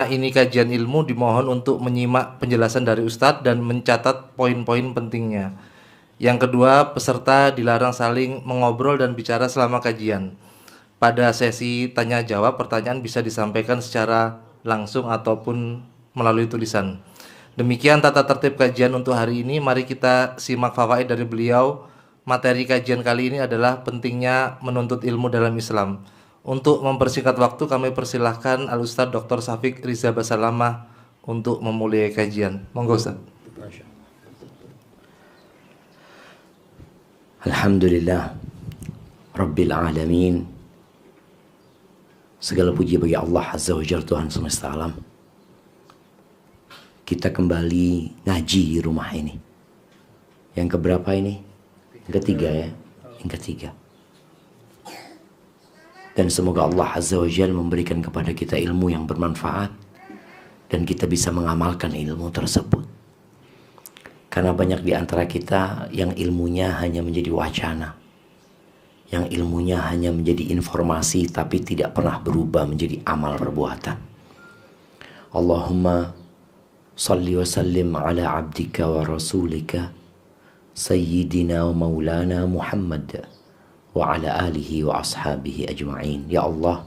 ini kajian ilmu dimohon untuk menyimak penjelasan dari Ustadz dan mencatat poin-poin pentingnya. Yang kedua, peserta dilarang saling mengobrol dan bicara selama kajian. Pada sesi tanya jawab, pertanyaan bisa disampaikan secara langsung ataupun melalui tulisan. Demikian tata tertib kajian untuk hari ini. Mari kita simak fawaid dari beliau. Materi kajian kali ini adalah pentingnya menuntut ilmu dalam Islam. Untuk mempersingkat waktu, kami persilahkan Al-Ustadz Dr. Syafiq Riza Basalamah untuk memulai kajian. Monggo Ustadz. Alhamdulillah Rabbil Alamin. Segala puji bagi Allah Azza wa Jalla, Tuhan semesta alam. Kita kembali ngaji di rumah ini. Yang keberapa ini? Yang ketiga ya. Yang ketiga. Dan semoga Allah Azza wa Jalla memberikan kepada kita ilmu yang bermanfaat dan kita bisa mengamalkan ilmu tersebut. Karena banyak di antara kita yang ilmunya hanya menjadi wacana, yang ilmunya hanya menjadi informasi tapi tidak pernah berubah menjadi amal perbuatan. Allahumma salli wa sallim ala abdika wa rasulika sayyidina wa maulana Muhammad wa ala alihi wa ashabihi ajma'in. Ya Allah,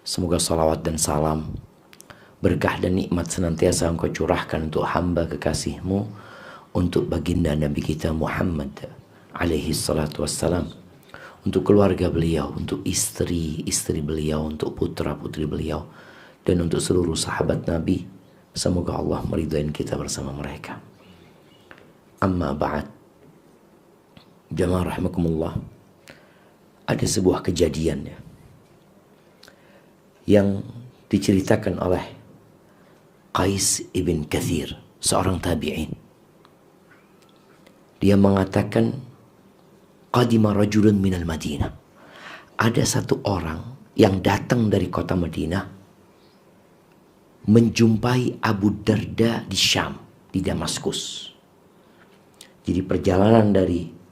semoga salawat dan salam, berkah dan nikmat senantiasa Engkau curahkan untuk hamba kekasih-Mu, untuk baginda Nabi kita Muhammad alaihi salatu wassalam, untuk keluarga beliau, untuk istri-istri beliau, untuk putra-putri beliau, dan untuk seluruh sahabat Nabi. Semoga Allah meridai kita bersama mereka. Amma ba'd. Jamaah rahimakumullah. Ada sebuah kejadian yang diceritakan oleh Qais ibn Kathir, seorang tabi'in. Dia mengatakan, qadima rajulun minal Madinah. Ada satu orang yang datang dari kota Madinah menjumpai Abu Darda di Syam, di Damaskus. Jadi perjalanan dari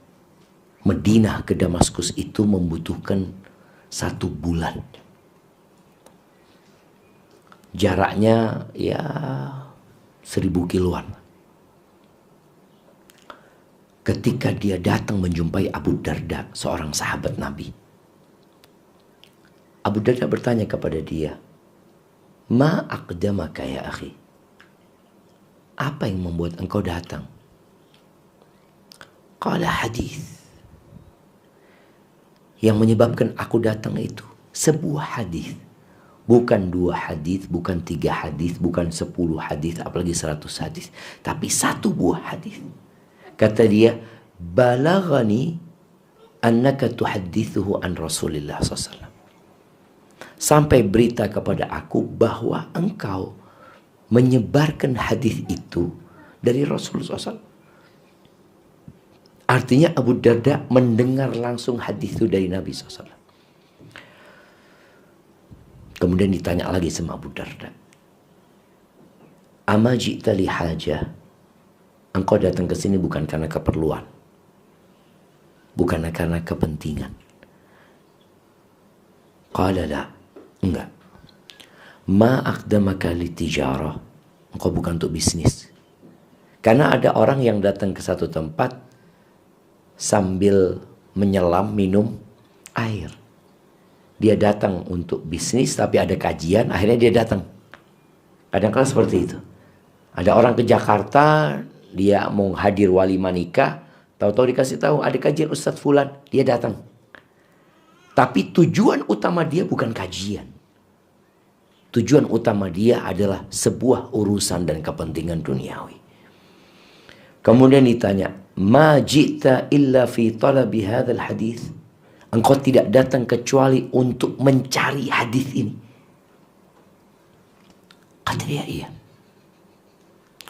Madinah ke Damaskus itu membutuhkan 1 bulan. Jaraknya ya 1000 kiloan. Ketika dia datang menjumpai Abu Darda, seorang sahabat Nabi, Abu Darda bertanya kepada dia, "Ma aqdamaka ya akhi?" Apa yang membuat engkau datang? Qala hadis. Yang menyebabkan aku datang itu sebuah hadis. Bukan 2 hadis, bukan 3 hadis, bukan 10 hadis, apalagi 100 hadis. Tapi 1 buah hadis. Kata dia, "Balaghani annaka tuhaddithuhu an Rasulillah SAW." Sampai berita kepada aku bahwa engkau menyebarkan hadis itu dari Rasulullah SAW. Artinya Abu Darda mendengar langsung hadis itu dari Nabi SAW. Kemudian ditanya lagi sama Abu Darda, "Ama ji'ta li hajah?" Engkau datang ke sini bukan karena keperluan, bukan karena kepentingan. Qala la, enggak. Ma aqdamaka litijarah. Engkau bukan untuk bisnis. Karena ada orang yang datang ke satu tempat sambil menyelam minum air. Dia datang untuk bisnis tapi ada kajian, akhirnya dia datang. Kadang-kadang seperti itu. Ada orang ke Jakarta, dia mau hadir walimah nikah, tahu-tahu dikasih tahu ada kajian Ustadz Fulan, dia datang. Tapi tujuan utama dia bukan kajian. Tujuan utama dia adalah sebuah urusan dan kepentingan duniawi. Kemudian ditanya, "Ma ji'ta illa fi talabi hadzal hadis?" Engkau tidak datang kecuali untuk mencari hadis ini. Kata dia, iya.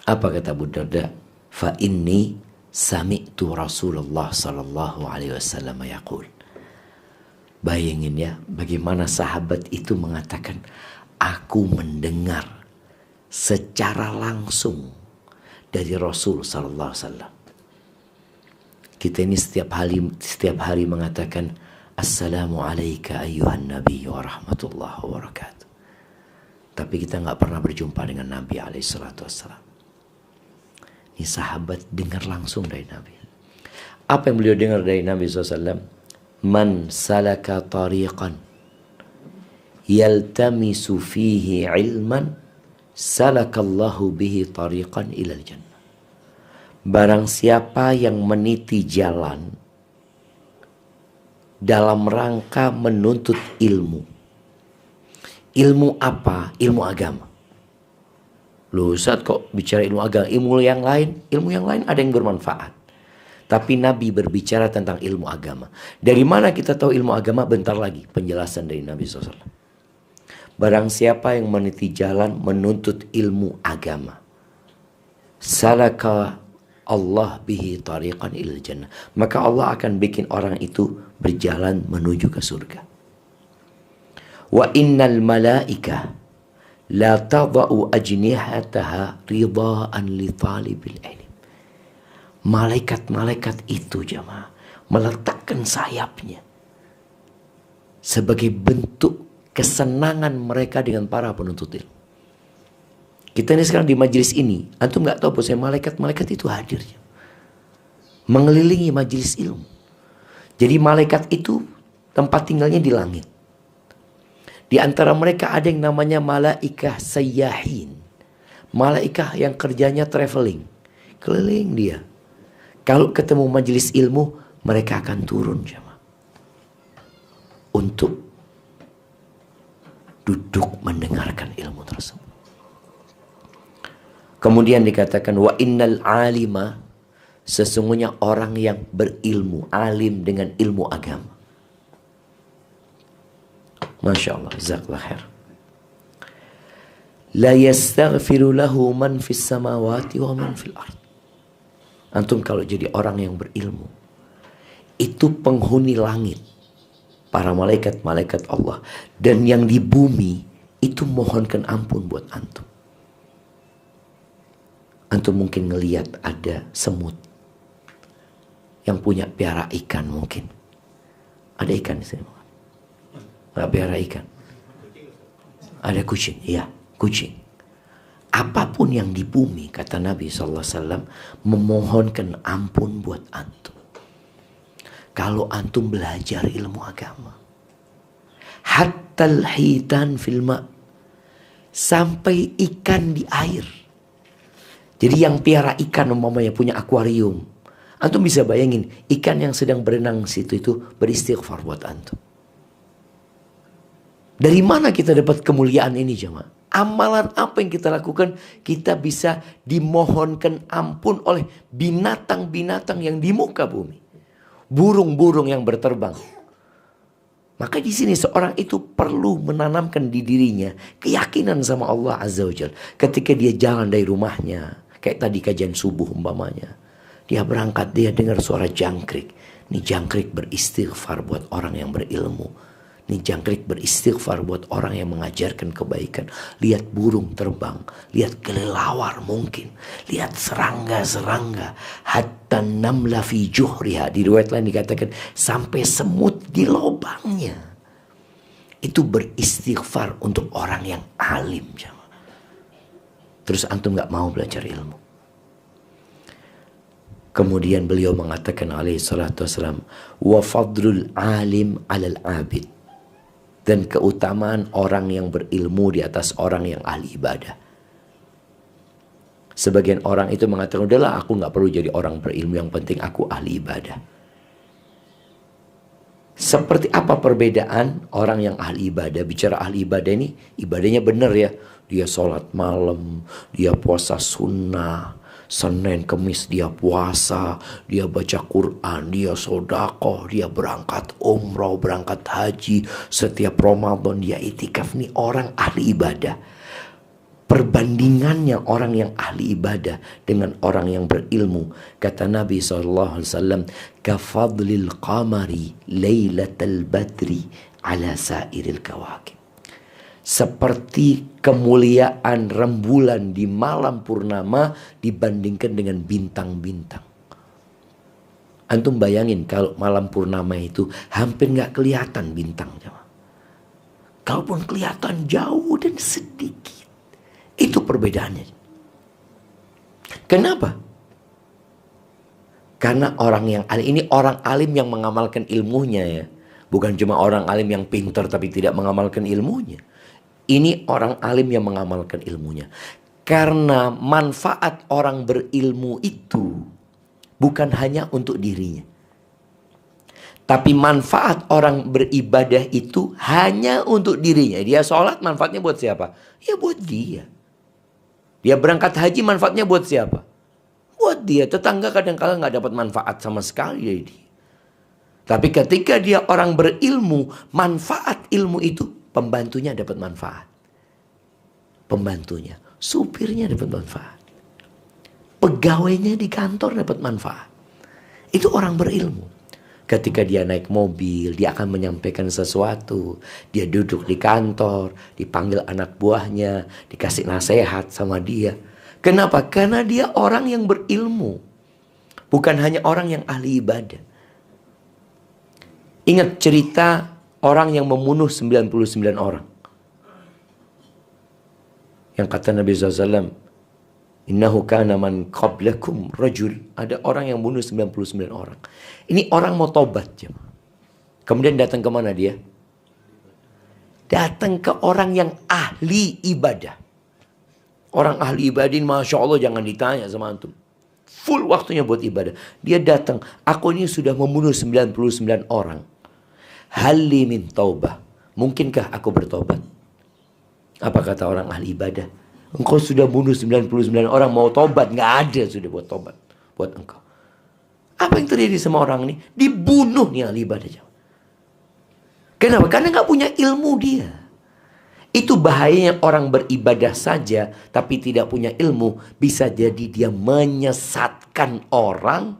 Apa kata Abu Darda? Fa inni sami'tu Rasulullah sallallahu alaihi wasallam yaqul. Bayangin ya, bagaimana sahabat itu mengatakan, aku mendengar secara langsung dari Rasul sallallahu alaihi wasallam. Kita ini setiap hari mengatakan, Assalamu alayka ayyuhan nabi wa rahmatullahi wa barakatuh. Tapi kita nggak pernah berjumpa dengan Nabi alaihissalam. Ini sahabat dengar langsung dari Nabi. Apa yang beliau dengar dari Nabi SAW? Man salaka tariqan yaltamisu fihi ilman salakallahu bihi tariqan ilal jannah. Barang siapa yang meniti jalan dalam rangka menuntut ilmu. Ilmu apa? Ilmu agama. Loh Ustaz kok bicara ilmu agama? Ilmu yang lain ada yang bermanfaat. Tapi Nabi berbicara tentang ilmu agama. Dari mana kita tahu ilmu agama? Bentar lagi penjelasan dari Nabi SAW. Barang siapa yang meniti jalan menuntut ilmu agama, salaka Allah bihi tariqan ilal jannah, maka Allah akan bikin orang itu berjalan menuju ke surga. Wa innal malaika la tada'u ajnihataha ridaan li talibil ilm. Malaikat-malaikat itu jemaah meletakkan sayapnya sebagai bentuk kesenangan mereka dengan para penuntut ilmu. Kita ini sekarang di majelis ini, antum nggak tahu bahwa malaikat-malaikat itu hadir mengelilingi majelis ilmu. Jadi malaikat itu tempat tinggalnya di langit. Di antara mereka ada yang namanya malaikah sayyahin. Malaikah yang kerjanya traveling. Keliling dia. Kalau ketemu majelis ilmu, mereka akan turun jemaah. Untuk duduk mendengarkan ilmu tersebut. Kemudian dikatakan wa innal alima, sesungguhnya orang yang berilmu, alim dengan ilmu agama. Masya Allah, jazakallah khair. La yastaghfiru lahu man fis samawati wa man fil ard. Antum kalau jadi orang yang berilmu, itu penghuni langit, para malaikat-malaikat Allah, dan yang di bumi itu mohonkan ampun buat antum. Antum mungkin ngelihat ada semut yang punya piara ikan mungkin. Ada ikan di sini. Nggak piara ikan. Ada kucing, iya kucing. Apapun yang di bumi, kata Nabi SAW, memohonkan ampun buat antum. Kalau antum belajar ilmu agama, hattal hitan fil ma, sampai ikan di air. Jadi yang piara ikan umpamanya punya akuarium, antum bisa bayangin ikan yang sedang berenang situ itu beristighfar buat antum. Dari mana kita dapat kemuliaan ini jemaah? Amalan apa yang kita lakukan? Kita bisa dimohonkan ampun oleh binatang-binatang yang di muka bumi, burung-burung yang berterbang. Maka di sini seorang itu perlu menanamkan di dirinya keyakinan sama Allah Azza wa Jalla. Ketika dia jalan dari rumahnya, kayak tadi kajian subuh umpamanya, dia berangkat, dia dengar suara jangkrik. Ini jangkrik beristighfar buat orang yang berilmu. Ini jangkrik beristighfar buat orang yang mengajarkan kebaikan. Lihat burung terbang, lihat kelelawar mungkin, lihat serangga-serangga, hatta namla fi juhriha. Di riwayat lain dikatakan sampai semut di lubangnya. Itu beristighfar untuk orang yang alim. Terus antum gak mau belajar ilmu. Kemudian beliau mengatakan alaihi salatu wassalam, wa fadlul alim alal abid, dan keutamaan orang yang berilmu di atas orang yang ahli ibadah. Sebagian orang itu mengatakan, udahlah aku gak perlu jadi orang berilmu, yang penting aku ahli ibadah. Seperti apa perbedaan orang yang ahli ibadah? Bicara ahli ibadah ini, ibadahnya benar ya. Dia sholat malam, dia puasa sunnah, Senin, Kemis dia puasa, dia baca Quran, dia sedekah, dia berangkat umroh, berangkat haji, setiap Ramadan dia itikaf. Nih orang ahli ibadah. Perbandingannya orang yang ahli ibadah dengan orang yang berilmu, kata Nabi SAW, kafadlil qamari laylatal badri ala sairil kawakib. Seperti kemuliaan rembulan di malam purnama dibandingkan dengan bintang-bintang. Antum bayangin kalau malam purnama itu hampir gak kelihatan bintang. Kalaupun kelihatan jauh dan sedikit. Itu perbedaannya. Kenapa? Karena orang yang alim, ini orang alim yang mengamalkan ilmunya ya. Bukan cuma orang alim yang pintar tapi tidak mengamalkan ilmunya. Ini orang alim yang mengamalkan ilmunya. Karena manfaat orang berilmu itu bukan hanya untuk dirinya. Tapi manfaat orang beribadah itu hanya untuk dirinya. Dia sholat manfaatnya buat siapa? Ya buat dia. Dia berangkat haji manfaatnya buat siapa? Buat dia. Tetangga kadang-kadang nggak dapat manfaat sama sekali dari dia. Tapi ketika dia orang berilmu, manfaat ilmu itu pembantunya dapat manfaat. Pembantunya, supirnya dapat manfaat. Pegawainya di kantor dapat manfaat. Itu orang berilmu. Ketika dia naik mobil, dia akan menyampaikan sesuatu. Dia duduk di kantor, dipanggil anak buahnya, dikasih nasihat sama dia. Kenapa? Karena dia orang yang berilmu. Bukan hanya orang yang ahli ibadah. Ingat cerita orang yang membunuh 99 orang. Yang kata Nabi SAW, innahu kana man qablakum rajul. Ada orang yang bunuh 99 orang. Ini orang mau tobat. Kemudian datang ke mana dia? Datang ke orang yang ahli ibadah. Orang ahli ibadah ini Masya Allah jangan ditanya sama antum. Full waktunya buat ibadah. Dia datang. Aku ini sudah membunuh 99 orang. Halli min taubah. Mungkinkah aku bertobat? Apa kata orang ahli ibadah? Engkau sudah bunuh 99 orang, mau tobat? Nggak ada sudah buat tobat buat engkau. Apa yang terjadi sama orang ini? Dibunuh nih ahli ibadah. Kenapa? Karena nggak punya ilmu dia. Itu bahayanya orang beribadah saja tapi tidak punya ilmu. Bisa jadi dia menyesatkan orang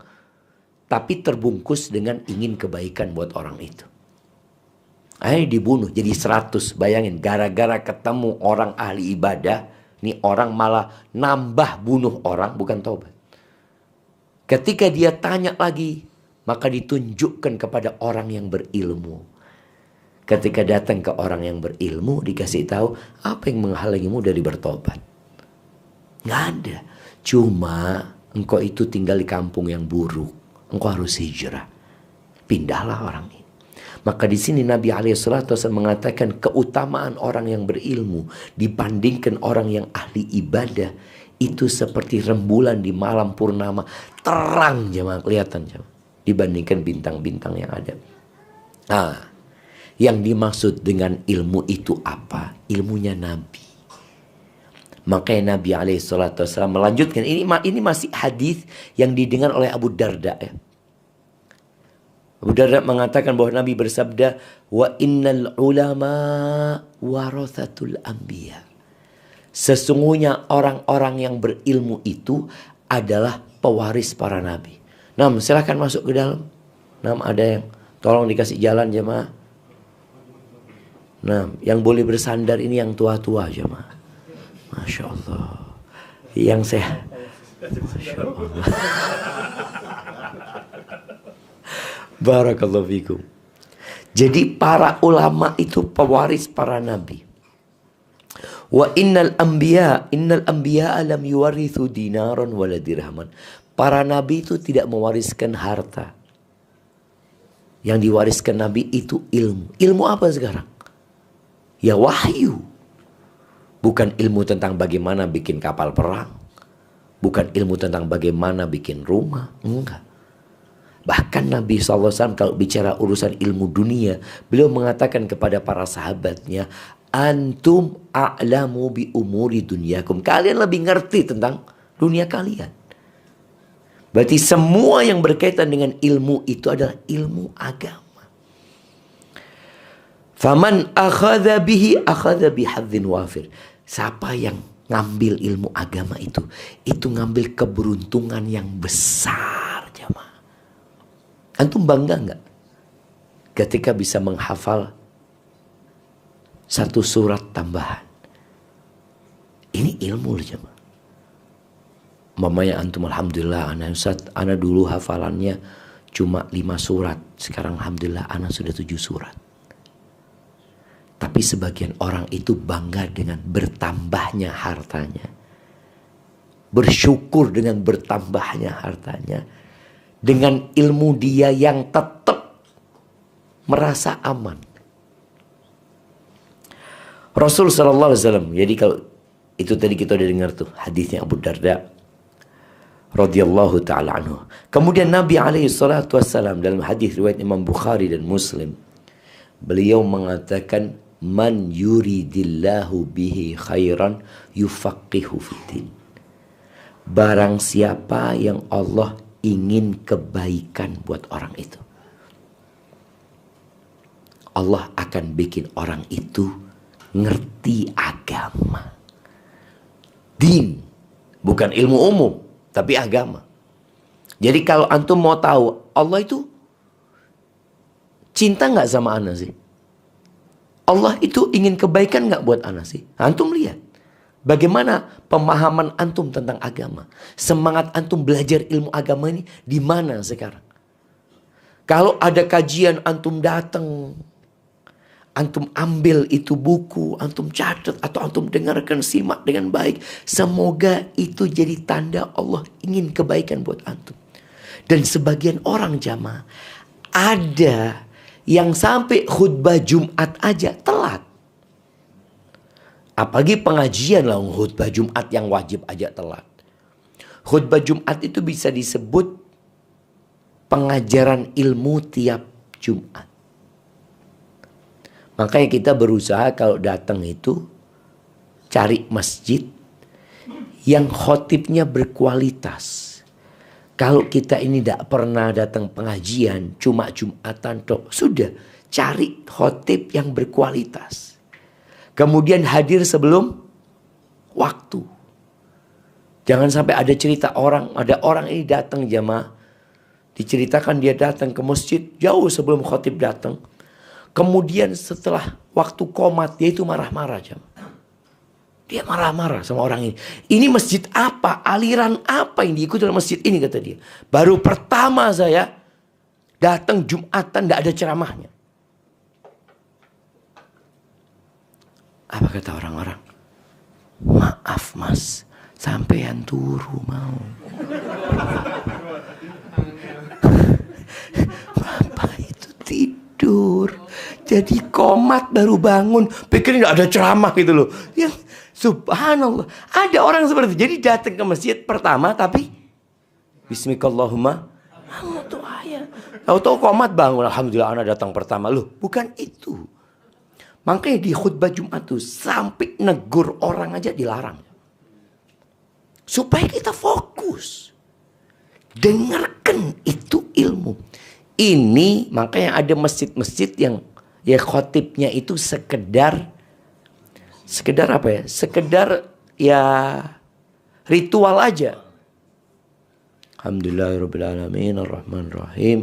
tapi terbungkus dengan ingin kebaikan buat orang itu. Akhirnya dibunuh jadi 100. Bayangin, gara-gara ketemu orang ahli ibadah, nih orang malah nambah bunuh orang, bukan taubat. Ketika dia tanya lagi, maka ditunjukkan kepada orang yang berilmu. Ketika datang ke orang yang berilmu, dikasih tahu apa yang menghalangimu dari bertobat. Nggak ada. Cuma engkau itu tinggal di kampung yang buruk. Engkau harus hijrah. Pindahlah orang ini. Maka di sini Nabi SAW mengatakan keutamaan orang yang berilmu dibandingkan orang yang ahli ibadah itu seperti rembulan di malam purnama, terang jemaah, kelihatan jemaah, dibandingkan bintang-bintang yang ada. Nah, yang dimaksud dengan ilmu itu apa? Ilmunya Nabi. Makanya Nabi SAW melanjutkan, ini masih hadis yang didengar oleh Abu Darda ya. Abu Darda mengatakan bahwa Nabi bersabda, wa innal ulama warathatul anbiya. Sesungguhnya orang-orang yang berilmu itu adalah pewaris para nabi. Nah, silakan masuk ke dalam. Nah, ada yang tolong dikasih jalan jemaah. Nah, yang boleh bersandar ini yang tua-tua jemaah. Masya Allah. Yang sehat. Masya Allah. Barakallahu fikum. Jadi para ulama itu pewaris para nabi. Wa innal anbiya lam yuwarithu dinaran wala dirhaman. Para nabi itu tidak mewariskan harta. Yang diwariskan nabi itu ilmu. Ilmu apa sekarang? Ya wahyu. Bukan ilmu tentang bagaimana bikin kapal perang. Bukan ilmu tentang bagaimana bikin rumah. Enggak. Bahkan Nabi SAW kalau bicara urusan ilmu dunia, beliau mengatakan kepada para sahabatnya, antum a'lamu bi umuri dunyakum. Kalian lebih ngerti tentang dunia kalian. Berarti semua yang berkaitan dengan ilmu itu adalah ilmu agama. Faman akhadha bihi akhadha bihadzin wafir. Siapa yang ngambil ilmu agama itu ngambil keberuntungan yang besar, jamaah. Antum bangga nggak ketika bisa menghafal satu surat tambahan? Ini ilmu loh jemaah. Mamanya antum alhamdulillah, ana dulu hafalannya cuma 5 surat. Sekarang alhamdulillah ana sudah 7 surat. Tapi sebagian orang itu bangga dengan bertambahnya hartanya. Bersyukur dengan bertambahnya hartanya. Dengan ilmu dia yang tetap merasa aman. Rasul sallallahu alaihi wasallam. Jadi kalau itu tadi kita udah dengar tuh hadisnya Abu Darda radhiyallahu taala anhu. Kemudian Nabi alaihi salatu wasallam dalam hadis riwayat Imam Bukhari dan Muslim, beliau mengatakan, man yuridillahu bihi khairan yufaqihu fiddin. Barang siapa yang Allah ingin kebaikan buat orang itu, Allah akan bikin orang itu ngerti agama. Din, bukan ilmu umum, tapi agama. Jadi kalau antum mau tahu Allah itu cinta nggak sama ana sih? Allah itu ingin kebaikan nggak buat ana sih? Antum lihat bagaimana pemahaman antum tentang agama. Semangat antum belajar ilmu agama ini di mana sekarang? Kalau ada kajian antum datang, antum ambil itu buku, antum catat atau antum dengarkan, simak dengan baik. Semoga itu jadi tanda Allah ingin kebaikan buat antum. Dan sebagian orang jamaah, ada yang sampai khutbah Jumat aja telat. Apalagi pengajian lah, khutbah Jumat yang wajib aja telat. Khutbah Jumat itu bisa disebut pengajaran ilmu tiap Jumat. Makanya kita berusaha kalau datang itu cari masjid yang khotibnya berkualitas. Kalau kita ini tidak pernah datang pengajian, cuma Jumatan toh, sudah cari khotib yang berkualitas. Kemudian hadir sebelum waktu. Jangan sampai ada cerita ada orang ini datang jamaah, diceritakan dia datang ke masjid jauh sebelum khotib datang. Kemudian setelah waktu qomat dia itu marah-marah jamaah. Dia marah-marah sama orang ini. Ini masjid apa? Aliran apa yang diikuti dalam masjid ini, kata dia. Baru pertama saya datang Jumatan tidak ada ceramahnya. Apa kata orang-orang? Maaf mas, sampean turu mau. Bapak itu tidur. Jadi komat baru bangun. Pikir tidak ada ceramah gitu loh. Yang subhanallah. Ada orang seperti itu. Jadi datang ke masjid pertama tapi bismikallahumma. Tuh ayat. Tahu-tahu komat bangun. Alhamdulillah anak datang pertama. Loh bukan itu. Makanya di khutbah Jumat tuh sampai negur orang aja dilarang. Supaya kita fokus. Dengarkan itu ilmu. Ini makanya ada masjid-masjid yang ya khotibnya itu sekedar apa ya? Sekedar ya ritual aja. Alhamdulillahirabbil alamin arrahmanir rahim.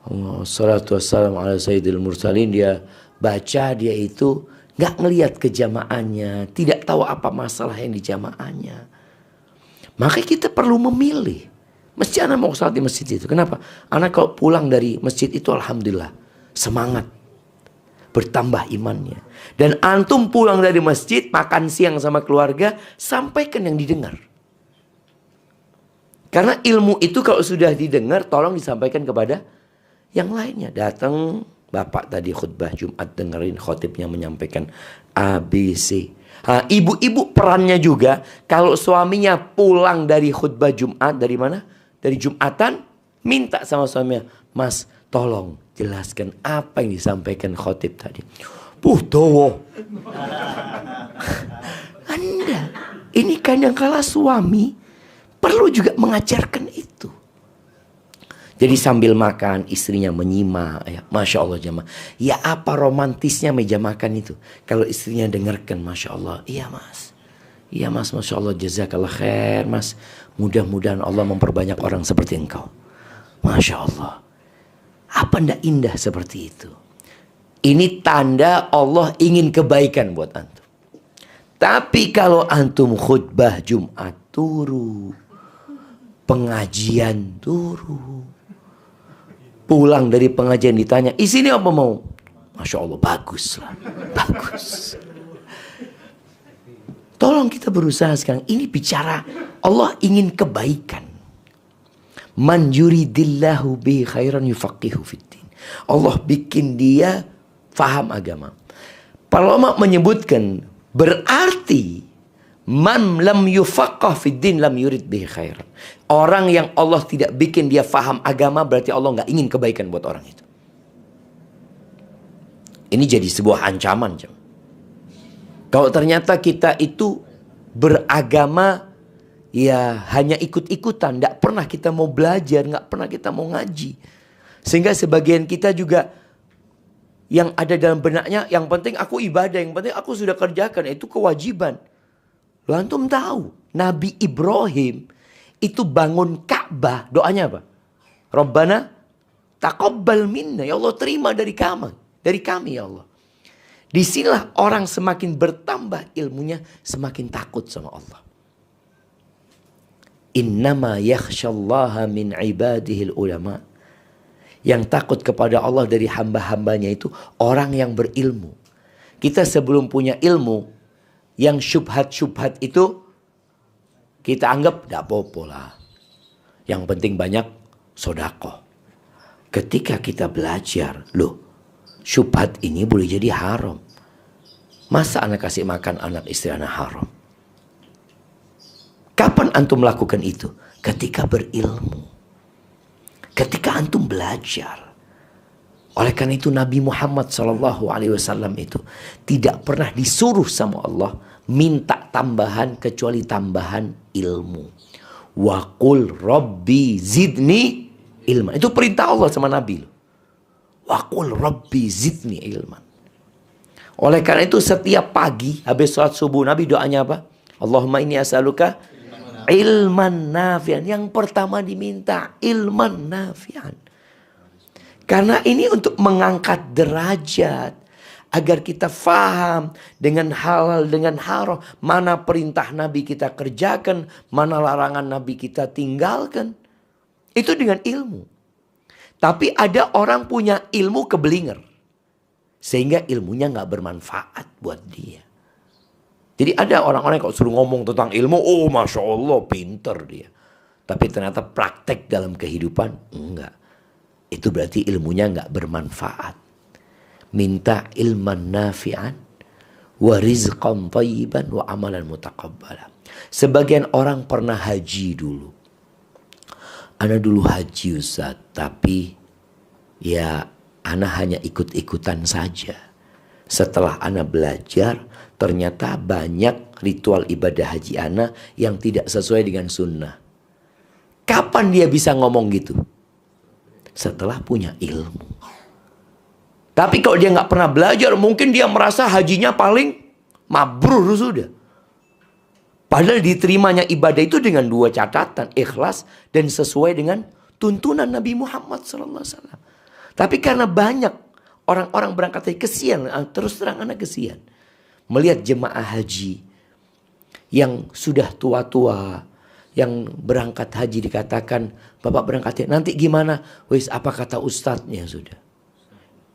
Wassalatu wassalamu ala sayyidil mursalin. Dia baca, dia itu nggak ngelihat kejamaahnya, tidak tahu apa masalah yang di jamaahnya. Maka kita perlu memilih. Mesti anak mau salat di masjid itu. Kenapa? Anak kalau pulang dari masjid itu alhamdulillah semangat, bertambah imannya. Dan antum pulang dari masjid, makan siang sama keluarga, sampaikan yang didengar. Karena ilmu itu kalau sudah didengar, tolong disampaikan kepada yang lainnya. Datang bapak tadi khutbah Jumat, dengerin khotibnya menyampaikan ABC. Ibu-ibu perannya juga, kalau suaminya pulang dari khutbah Jumat, dari mana? Dari Jumatan, minta sama suaminya, mas tolong jelaskan apa yang disampaikan khotib tadi. Dowo. Anda, ini kadang-kala suami perlu juga mengajarkan itu. Jadi sambil makan istrinya menyimak, ya, masya Allah jemaah. Ya apa romantisnya meja makan itu? Kalau istrinya dengarkan, masya Allah, iya mas, masya Allah, jazakallah khair mas. Mudah-mudahan Allah memperbanyak orang seperti engkau. Masya Allah. Apa ndak indah seperti itu? Ini tanda Allah ingin kebaikan buat antum. Tapi kalau antum khutbah Jumat turu, pengajian turu, pulang dari pengajian ditanya, isinya apa mau? Masya Allah, bagus lah. Bagus. Tolong kita berusaha sekarang. Ini bicara Allah ingin kebaikan. Man yuridillahu bi khairan yufaqihu fiddin. Allah bikin dia faham agama. Para ulama menyebutkan berarti man lam yufaqqah fiddin lam yurid bi khairan. Orang yang Allah tidak bikin dia faham agama berarti Allah nggak ingin kebaikan buat orang itu. Ini jadi sebuah ancaman. Kalau ternyata kita itu beragama ya hanya ikut-ikutan, tidak pernah kita mau belajar, nggak pernah kita mau ngaji. Sehingga sebagian kita juga yang ada dalam benaknya, yang penting aku ibadah, yang penting aku sudah kerjakan, itu kewajiban. Lo antum tahu, Nabi Ibrahim itu bangun Ka'bah, doanya apa? Rabbana taqabbal minna, ya Allah terima dari kami ya Allah. Disinilah orang semakin bertambah ilmunya, semakin takut sama Allah. Innama yakhshallaha min ibadihil ulama. Yang takut kepada Allah dari hamba-hambanya itu orang yang berilmu. Kita sebelum punya ilmu, yang syubhat-syubhat itu kita anggap tidak apa-apa lah. Yang penting banyak sedekah. Ketika kita belajar, loh, syubhat ini boleh jadi haram. Masa anak kasih makan anak istri anak haram? Kapan antum melakukan itu? Ketika berilmu. Ketika antum belajar. Oleh karena itu Nabi Muhammad SAW itu tidak pernah disuruh sama Allah minta tambahan kecuali tambahan ilmu. Wa qul rabbi zidni ilman. Itu perintah Allah sama Nabi. Wa qul rabbi zidni ilman. Oleh karena itu setiap pagi habis sholat subuh Nabi doanya apa? Allahumma inni as'aluka ilman nafi'an. Yang pertama diminta ilman nafi'an. Karena ini untuk mengangkat derajat. Agar kita faham dengan halal dengan haram. Mana perintah Nabi kita kerjakan. Mana larangan Nabi kita tinggalkan. Itu dengan ilmu. Tapi ada orang punya ilmu kebelinger. Sehingga ilmunya gak bermanfaat buat dia. Jadi ada orang-orang kalau suruh ngomong tentang ilmu, oh Masya Allah pinter dia. Tapi ternyata praktek dalam kehidupan, enggak. Itu berarti ilmunya enggak bermanfaat. Minta ilman nafi'an, wa rizqan thayyiban, wa amalan mutaqabbala. Sebagian orang pernah haji dulu. Ana dulu haji Ustaz, tapi ya ana hanya ikut-ikutan saja. Setelah ana belajar, ternyata banyak ritual ibadah haji ana yang tidak sesuai dengan sunnah. Kapan dia bisa ngomong gitu? Setelah punya ilmu. Tapi kalau dia nggak pernah belajar, mungkin dia merasa hajinya paling mabrur sudah. Padahal diterimanya ibadah itu dengan dua catatan, ikhlas dan sesuai dengan tuntunan Nabi Muhammad SAW. Tapi karena banyak orang-orang berangkat haji, kesian, terus terang anak kesian. Melihat jemaah haji yang sudah tua-tua, yang berangkat haji dikatakan, Bapak berangkat haji, nanti gimana? Wis apa kata ustadznya sudah.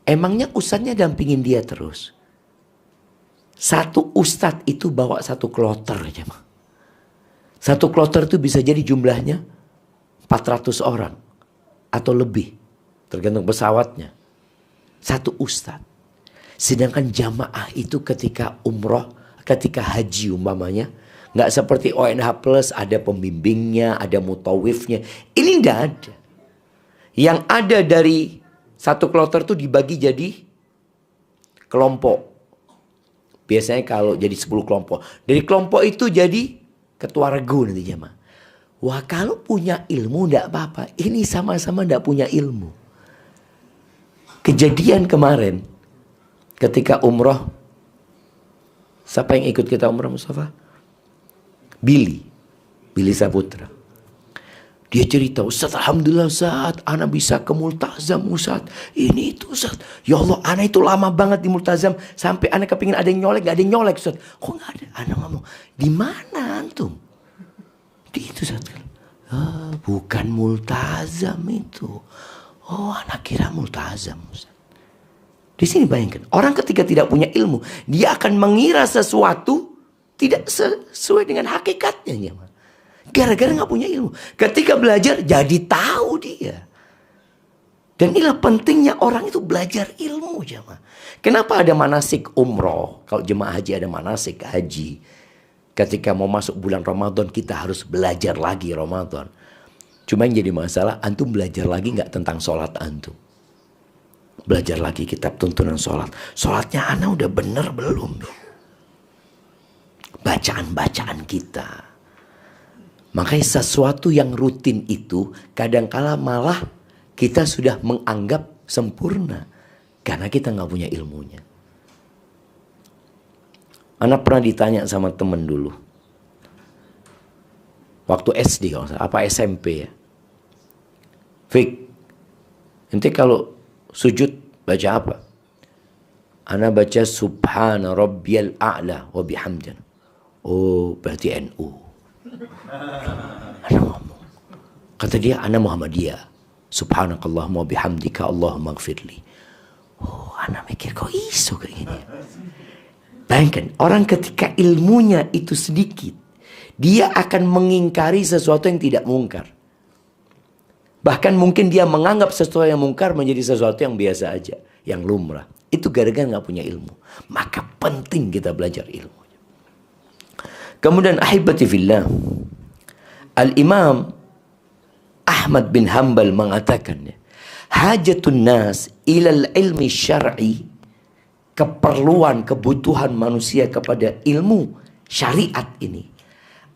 Emangnya ustadznya dampingin dia terus. Satu ustadz itu bawa satu kloter aja. Satu kloter itu bisa jadi jumlahnya 400 orang atau lebih. Tergantung pesawatnya. Satu ustadz. Sedangkan jamaah itu ketika umroh, ketika haji umpamanya, nggak seperti ONH Plus ada pembimbingnya, ada mutawifnya. Ini nggak ada. Yang ada dari satu kloter itu dibagi jadi kelompok. Biasanya kalau jadi 10 kelompok. Dari kelompok itu jadi ketua regu nanti jamaah. Wah kalau punya ilmu nggak apa-apa. Ini sama-sama nggak punya ilmu. Kejadian kemarin ketika umroh, siapa yang ikut kita umroh Mustafa? Billy Saputra. Dia cerita, Ustaz alhamdulillah Ustaz, ana bisa ke Multazam Ustaz. Ini itu Ustaz. Ya Allah, ana itu lama banget di Multazam sampai ana kepingin ada yang nyolek, gak ada yang nyolek Ustaz. Kok gak ada? Ana ngomong, di mana antum? Di itu Ustaz. Bukan Multazam itu. Oh, ana kira Multazam Ustaz. Di sini bayangkan, orang ketika tidak punya ilmu, dia akan mengira sesuatu tidak sesuai dengan hakikatnya. Ya. Gara-gara nggak punya ilmu. Ketika belajar, jadi tahu dia. Dan inilah pentingnya orang itu belajar ilmu, jemaah. Kenapa ada manasik umroh? Kalau jemaah haji ada manasik haji. Ketika mau masuk bulan Ramadan, kita harus belajar lagi Ramadan. Cuma yang jadi masalah, antum belajar lagi nggak tentang sholat antum. Belajar lagi kitab tuntunan sholat. Sholatnya ana udah bener belum? Bacaan-bacaan kita. Makanya sesuatu yang rutin itu kadangkala malah kita sudah menganggap sempurna. Karena kita nggak punya ilmunya. Ana pernah ditanya sama temen dulu. Waktu SD apa SMP ya. Fik, nanti kalau sujud baca apa? Ana baca subhana rabbiyal a'la wa bihamdina. Oh, berarti NU. Ana ngomong. Kata dia, ana Muhammadiyah. Subhanakallahumma wa bihamdika Allahumma gfirli. Oh, ana mikir kok iso kayak gini. Bayangkan, orang ketika ilmunya itu sedikit, dia akan mengingkari sesuatu yang tidak mungkar. Bahkan mungkin dia menganggap sesuatu yang mungkar menjadi sesuatu yang biasa aja, yang lumrah. Itu gara-gara nggak punya ilmu. Maka penting kita belajar ilmu. Kemudian ahibati fillah, Al-Imam Ahmad bin Hanbal mengatakan, hajatun nas ilal ilmi syar'i, keperluan, kebutuhan manusia kepada ilmu syariat ini,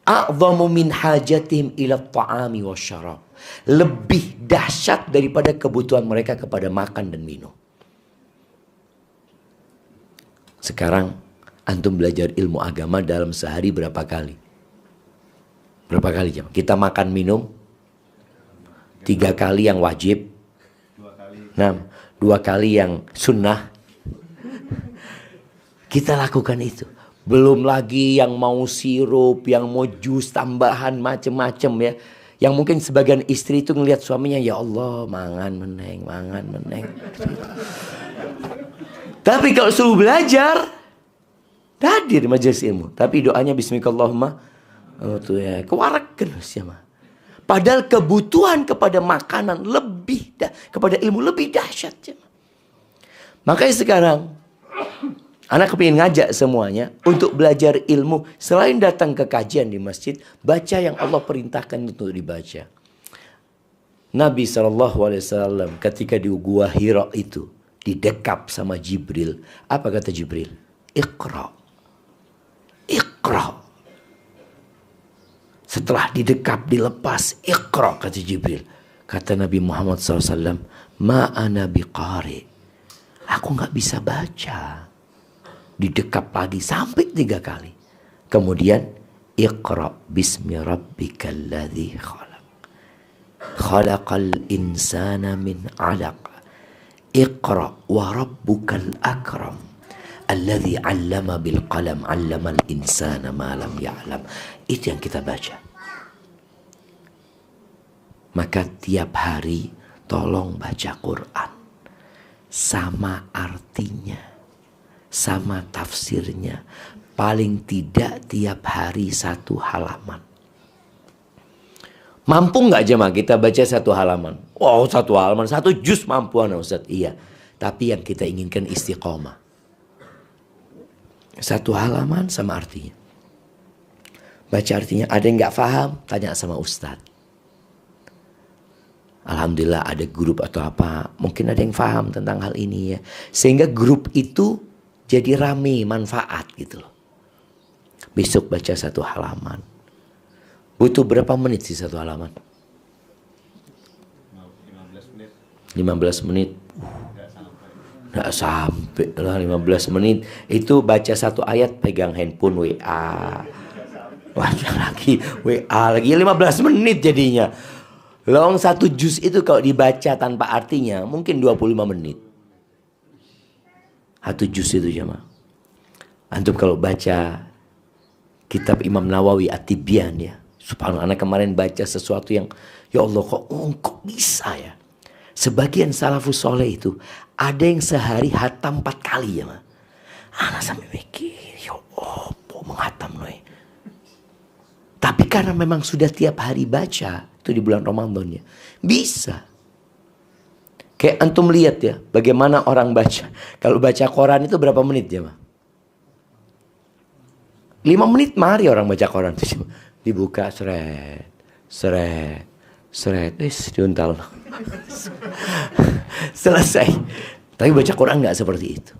a'zamu min hajatihim ila ta'ami wa syarab, lebih dahsyat daripada kebutuhan mereka kepada makan dan minum. Sekarang antum belajar ilmu agama dalam sehari berapa kali? Berapa kali jam? Kita makan minum 3 kali yang wajib, 2 kali yang sunnah. Kita lakukan itu. Belum lagi yang mau sirup, yang mau jus tambahan macem-macem ya. Yang mungkin sebagian istri itu ngelihat suaminya, ya Allah, mangan meneng. Tapi kalau suruh belajar, hadir majelis ilmu. Tapi doanya bismillahirrahmanirrahim. Tuh ya, kewarakan siapa. Padahal kebutuhan kepada makanan lebih, kepada ilmu lebih dahsyat. Makanya sekarang, anak kepingin ngajak semuanya untuk belajar ilmu. Selain datang ke kajian di masjid, baca yang Allah perintahkan untuk dibaca. Nabi SAW ketika di Gua Hira itu didekap sama Jibril. Apa kata Jibril? Iqra. Iqra. Setelah didekap, dilepas, Iqra kata Jibril. Kata Nabi Muhammad SAW, ma'ana biqari. Aku gak bisa baca. Didekap lagi sampai 3 kali. Kemudian Iqra bismi rabbikal ladzi khalaq. Khalaqal insana min 'alaq. Iqra wa rabbukal akram. Alladzi 'allama bil qalam 'allamal insana ma lam ya'lam. Itu yang kita baca. Maka tiap hari tolong baca Quran. Sama artinya, sama tafsirnya. Paling tidak tiap hari 1 halaman. Mampu nggak jemaah kita baca 1 halaman? Wow, 1 halaman, 1 juz mampu Ustaz. Iya. Tapi yang kita inginkan istiqomah. 1 halaman sama artinya. Baca artinya. Ada yang nggak paham, tanya sama Ustaz. Alhamdulillah ada grup atau apa. Mungkin ada yang paham tentang hal ini ya. Sehingga grup itu jadi rame, manfaat gitu loh. Besok baca 1 halaman. Butuh berapa menit sih 1 halaman? 15 menit. Nggak sampai lah 15 menit. Itu baca 1 ayat, pegang handphone WA. Baca lagi WA lagi. 15 menit jadinya. Long 1 juz itu kalau dibaca tanpa artinya mungkin 25 menit. 1 juz itu jemaah. Antum kalau baca kitab Imam Nawawi At-Tibyan ya. Subhanallah, anak kemarin baca sesuatu yang ya Allah kok bisa ya. Sebagian salafus soleh itu ada yang sehari hatam 4 kali ya mah. Anak sampai mikir, ya opo menghatam noy. Tapi karena memang sudah tiap hari baca, itu di bulan Ramadan ya, bisa. Kayak antum lihat ya, bagaimana orang baca. Kalau baca Quran itu berapa menit ya mah? 5 menit mari orang baca Quran. Dibuka seret, seret, seret, diuntal. Selesai. Tapi baca Quran nggak seperti itu.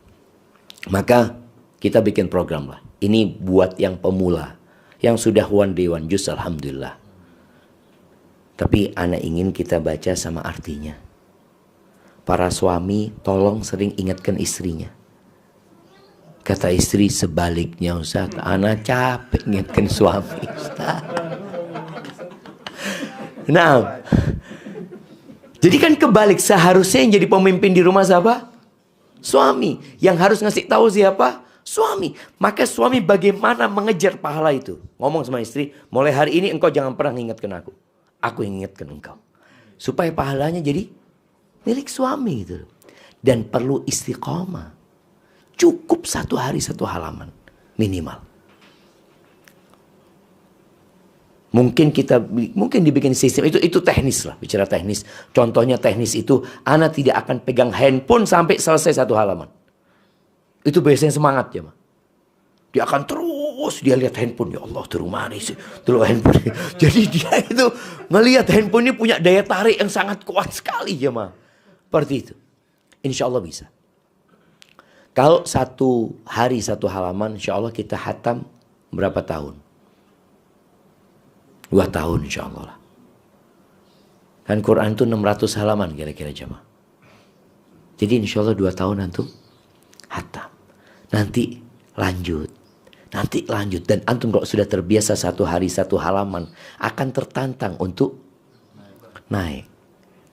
Maka kita bikin program lah. Ini buat yang pemula, yang sudah one day one juz, alhamdulillah. Tapi anak ingin kita baca sama artinya. Para suami tolong sering ingatkan istrinya. Kata istri, sebaliknya Ustaz, anak capek ingatkan suami Ustaz. Nah, jadi kan kebalik, seharusnya yang jadi pemimpin di rumah siapa? Suami. Yang harus ngasih tahu siapa? Suami. Maka suami bagaimana mengejar pahala itu? Ngomong sama istri, mulai hari ini engkau jangan pernah ingatkan aku. Aku ingatkan engkau. Supaya pahalanya jadi milik suami gitu. Dan perlu istiqomah. Cukup 1 hari 1 halaman minimal. Mungkin dibikin sistem itu teknis lah, bicara teknis. Contohnya teknis itu, anak tidak akan pegang handphone sampai selesai 1 halaman. Itu biasanya semangat ya, mah. Dia akan terus dia lihat handphone, ya Allah terus manis, terus handphone. Jadi dia itu ngelihat handphone ini punya daya tarik yang sangat kuat sekali ya, mah. Seperti itu. Insya Allah bisa. Kalau 1 hari 1 halaman, insya Allah kita hatam berapa tahun? 2 tahun insya Allah lah. Kan Quran itu 600 halaman kira-kira jemaah. Jadi insya Allah 2 tahun antum hatam. Nanti lanjut. Dan antum kalau sudah terbiasa 1 hari 1 halaman, akan tertantang untuk naik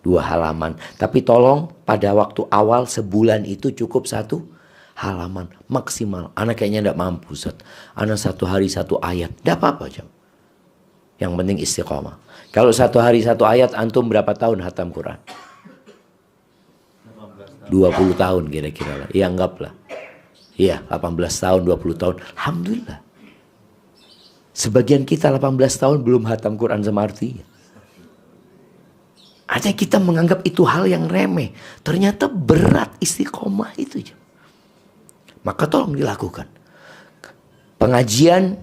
2 halaman. Tapi tolong pada waktu awal sebulan itu cukup 1 halaman maksimal. Anak kayaknya tidak mampu Ustaz. Anak 1 hari 1 ayat. Tidak apa-apa jam. Yang penting istiqomah. Kalau 1 hari 1 ayat, antum berapa tahun hatam Quran? 20 tahun kira-kira lah. Ya anggaplah. Iya 18 tahun, 20 tahun. Alhamdulillah. Sebagian kita 18 tahun belum hatam Quran sama artinya. Artinya kita menganggap itu hal yang remeh. Ternyata berat istiqomah itu jam. Maka tolong dilakukan. Pengajian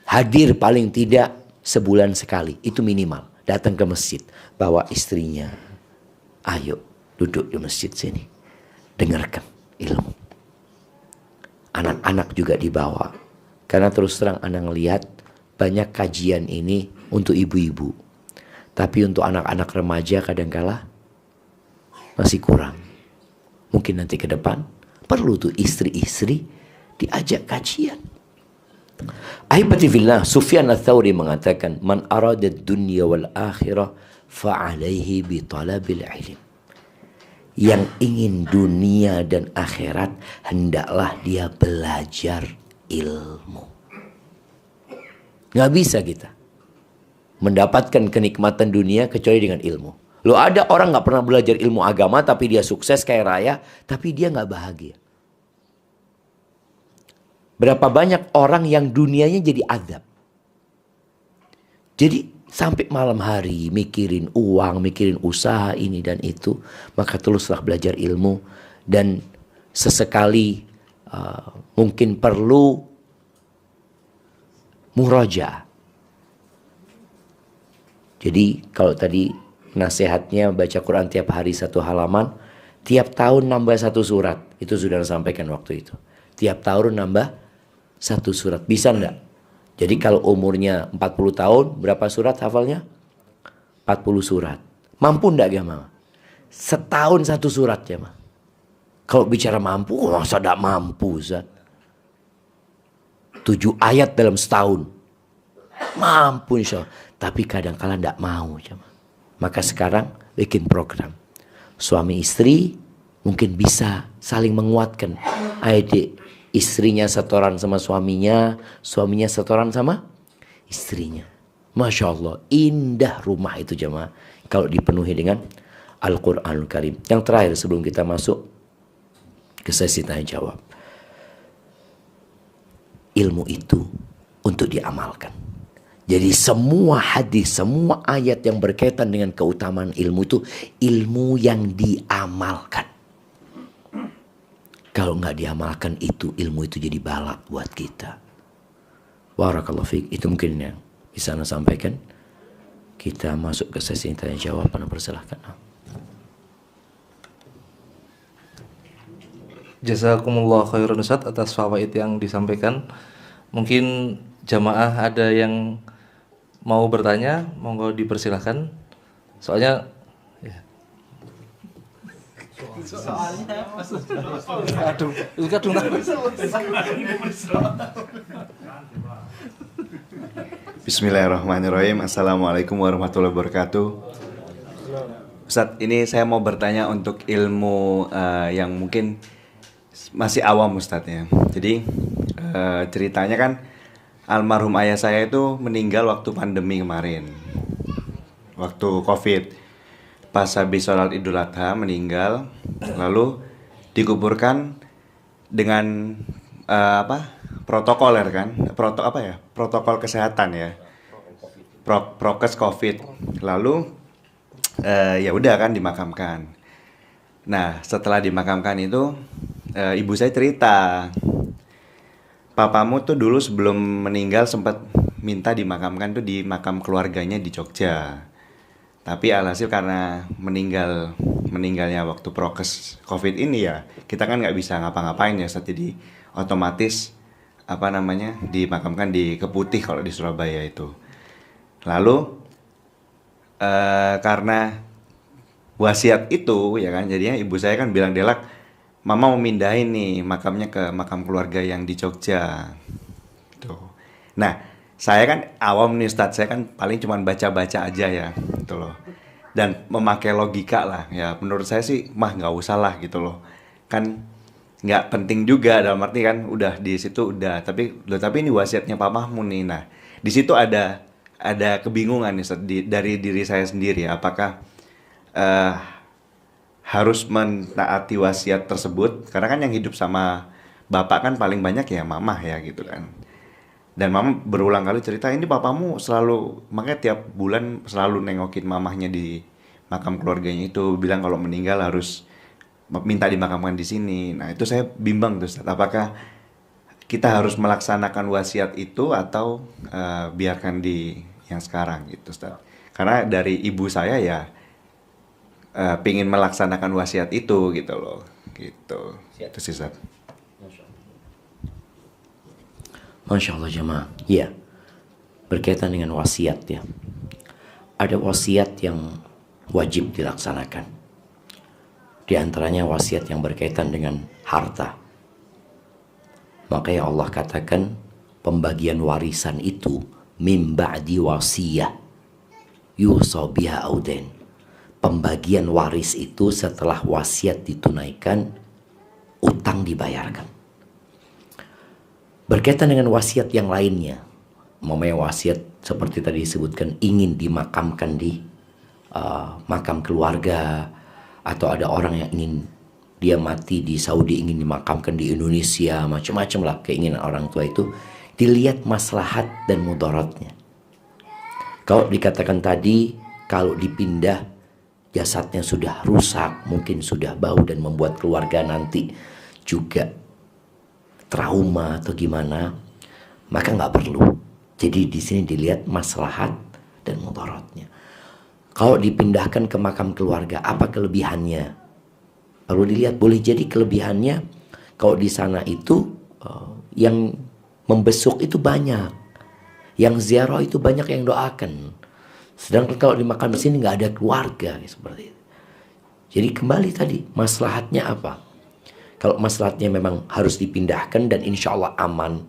hadir paling tidak sebulan sekali. Itu minimal. Datang ke masjid. Bawa istrinya. Ayo duduk di masjid sini. Dengarkan ilmu. Anak-anak juga dibawa. Karena terus terang anak ngelihat banyak kajian ini untuk ibu-ibu. Tapi untuk anak-anak remaja kadangkala masih kurang. Mungkin nanti ke depan perlu tuh istri-istri diajak kajian. Ahibati fillah, Sufyan Ats-Tsauri mengatakan, "Man arada ad-dunya wal akhirah fa 'alaihi bi talabil ilm." Yang ingin dunia dan akhirat, hendaklah dia belajar ilmu. Nggak bisa kita mendapatkan kenikmatan dunia kecuali dengan ilmu. Loh, ada orang nggak pernah belajar ilmu agama tapi dia sukses kayak raya, tapi dia nggak bahagia. Berapa banyak orang yang dunianya jadi azab. Jadi sampai malam hari mikirin uang, mikirin usaha ini dan itu. Maka teruslah belajar ilmu. Dan sesekali mungkin perlu murajaah. Jadi kalau tadi nasihatnya baca Quran tiap hari 1 halaman, tiap tahun nambah 1 surat. Itu sudah disampaikan waktu itu. Tiap tahun nambah 1 surat. Bisa enggak? Jadi kalau umurnya 40 tahun, berapa surat hafalnya? 40 surat. Mampu enggak ya mama? Setahun 1 surat ya mama. Kalau bicara mampu, masa enggak mampu Ustaz? 7 ayat dalam setahun. Mampu insya Allah. Tapi kadang-kadang enggak mau ya mama. Maka sekarang bikin program. Suami istri mungkin bisa saling menguatkan. Adik, istrinya setoran sama suaminya, suaminya setoran sama istrinya. Masya Allah, indah rumah itu jemaah. Kalau dipenuhi dengan Al-Quranul Karim. Yang terakhir sebelum kita masuk ke sesi tanya jawab. Ilmu itu untuk diamalkan. Jadi semua hadis, semua ayat yang berkaitan dengan keutamaan ilmu itu ilmu yang diamalkan. Kalau nggak diamalkan itu, ilmu itu jadi balak buat kita. Barakallahu fiik. Itu mungkin yang bisa Anda sampaikan. Kita masuk ke sesi tanya jawab. Anda persilahkan. Jazakumullah khairan Ustaz atas fawaid yang disampaikan. Mungkin jamaah ada yang mau bertanya, monggo dipersilahkan. Soalnya ya. Aduh, Bismillahirrahmanirrahim. Assalamualaikum warahmatullahi wabarakatuh. Ustadz, ini saya mau bertanya untuk ilmu yang mungkin masih awam Ustadz ya. Jadi ceritanya kan almarhum ayah saya itu meninggal waktu pandemi kemarin, waktu COVID. Pas habis sholat Idul Adha meninggal, lalu dikuburkan dengan protokoler kan, protokol kesehatan ya, prokes COVID. Lalu ya udah kan dimakamkan. Nah setelah dimakamkan itu ibu saya cerita, papamu tuh dulu sebelum meninggal sempat minta dimakamkan tuh di makam keluarganya di Jogja. Tapi alhasil karena meninggalnya waktu prokes COVID ini ya, kita kan nggak bisa ngapa-ngapain ya Ustaz. Jadi otomatis dimakamkan di Keputih kalau di Surabaya itu. Lalu karena wasiat itu ya kan, jadinya ibu saya kan bilang, Delak, mama mau mindahin nih makamnya ke makam keluarga yang di Jogja. Tuh. Nah, saya kan awam nih Ustadz, saya kan paling cuma baca-baca aja ya, gitu loh. Dan memakai logika lah, ya menurut saya sih nggak usah lah gitu loh. Kan nggak penting juga, dalam arti kan udah di situ udah. Tapi ini wasiatnya papahmu nih. Nah, di situ ada kebingungan nih Ustadz, dari diri saya sendiri. Apakah harus menaati wasiat tersebut, karena kan yang hidup sama bapak kan paling banyak ya mamah ya gitu kan. Dan mama berulang kali cerita, ini papamu selalu, makanya tiap bulan selalu nengokin mamahnya di makam keluarganya itu, bilang kalau meninggal harus minta dimakamkan di sini. Nah itu saya bimbang tuh Ustaz, apakah kita harus melaksanakan wasiat itu atau biarkan di yang sekarang gitu Ustaz. Karena dari ibu saya ya pingin melaksanakan wasiat itu gitu loh, gitu. Itu sih Ustaz. Masya Allah jemaah. Ya, berkaitan dengan wasiat ya. Ada wasiat yang wajib dilaksanakan. Di antaranya wasiat yang berkaitan dengan harta. Makanya Allah katakan pembagian warisan itu mim ba'di wasiyah yusa biha auden. Pembagian waris itu setelah wasiat ditunaikan, utang dibayarkan. Berkaitan dengan wasiat yang lainnya, umpamanya wasiat seperti tadi disebutkan ingin dimakamkan di makam keluarga, atau ada orang yang ingin dia mati di Saudi ingin dimakamkan di Indonesia, macam-macam lah keinginan orang tua itu, dilihat maslahat dan mudaratnya. Kalau dikatakan tadi, kalau dipindah jasadnya sudah rusak, mungkin sudah bau dan membuat keluarga nanti juga trauma atau gimana, maka nggak perlu. Jadi di sini dilihat maslahat dan mudaratnya. Kalau dipindahkan ke makam keluarga, apa kelebihannya? Perlu dilihat. Boleh jadi kelebihannya kalau di sana itu yang membesuk itu banyak, yang ziarah itu banyak yang doakan. Sedangkan kalau di makam di sini nggak ada keluarga seperti itu. Jadi kembali tadi maslahatnya apa? Kalau maslahatnya memang harus dipindahkan dan insya Allah aman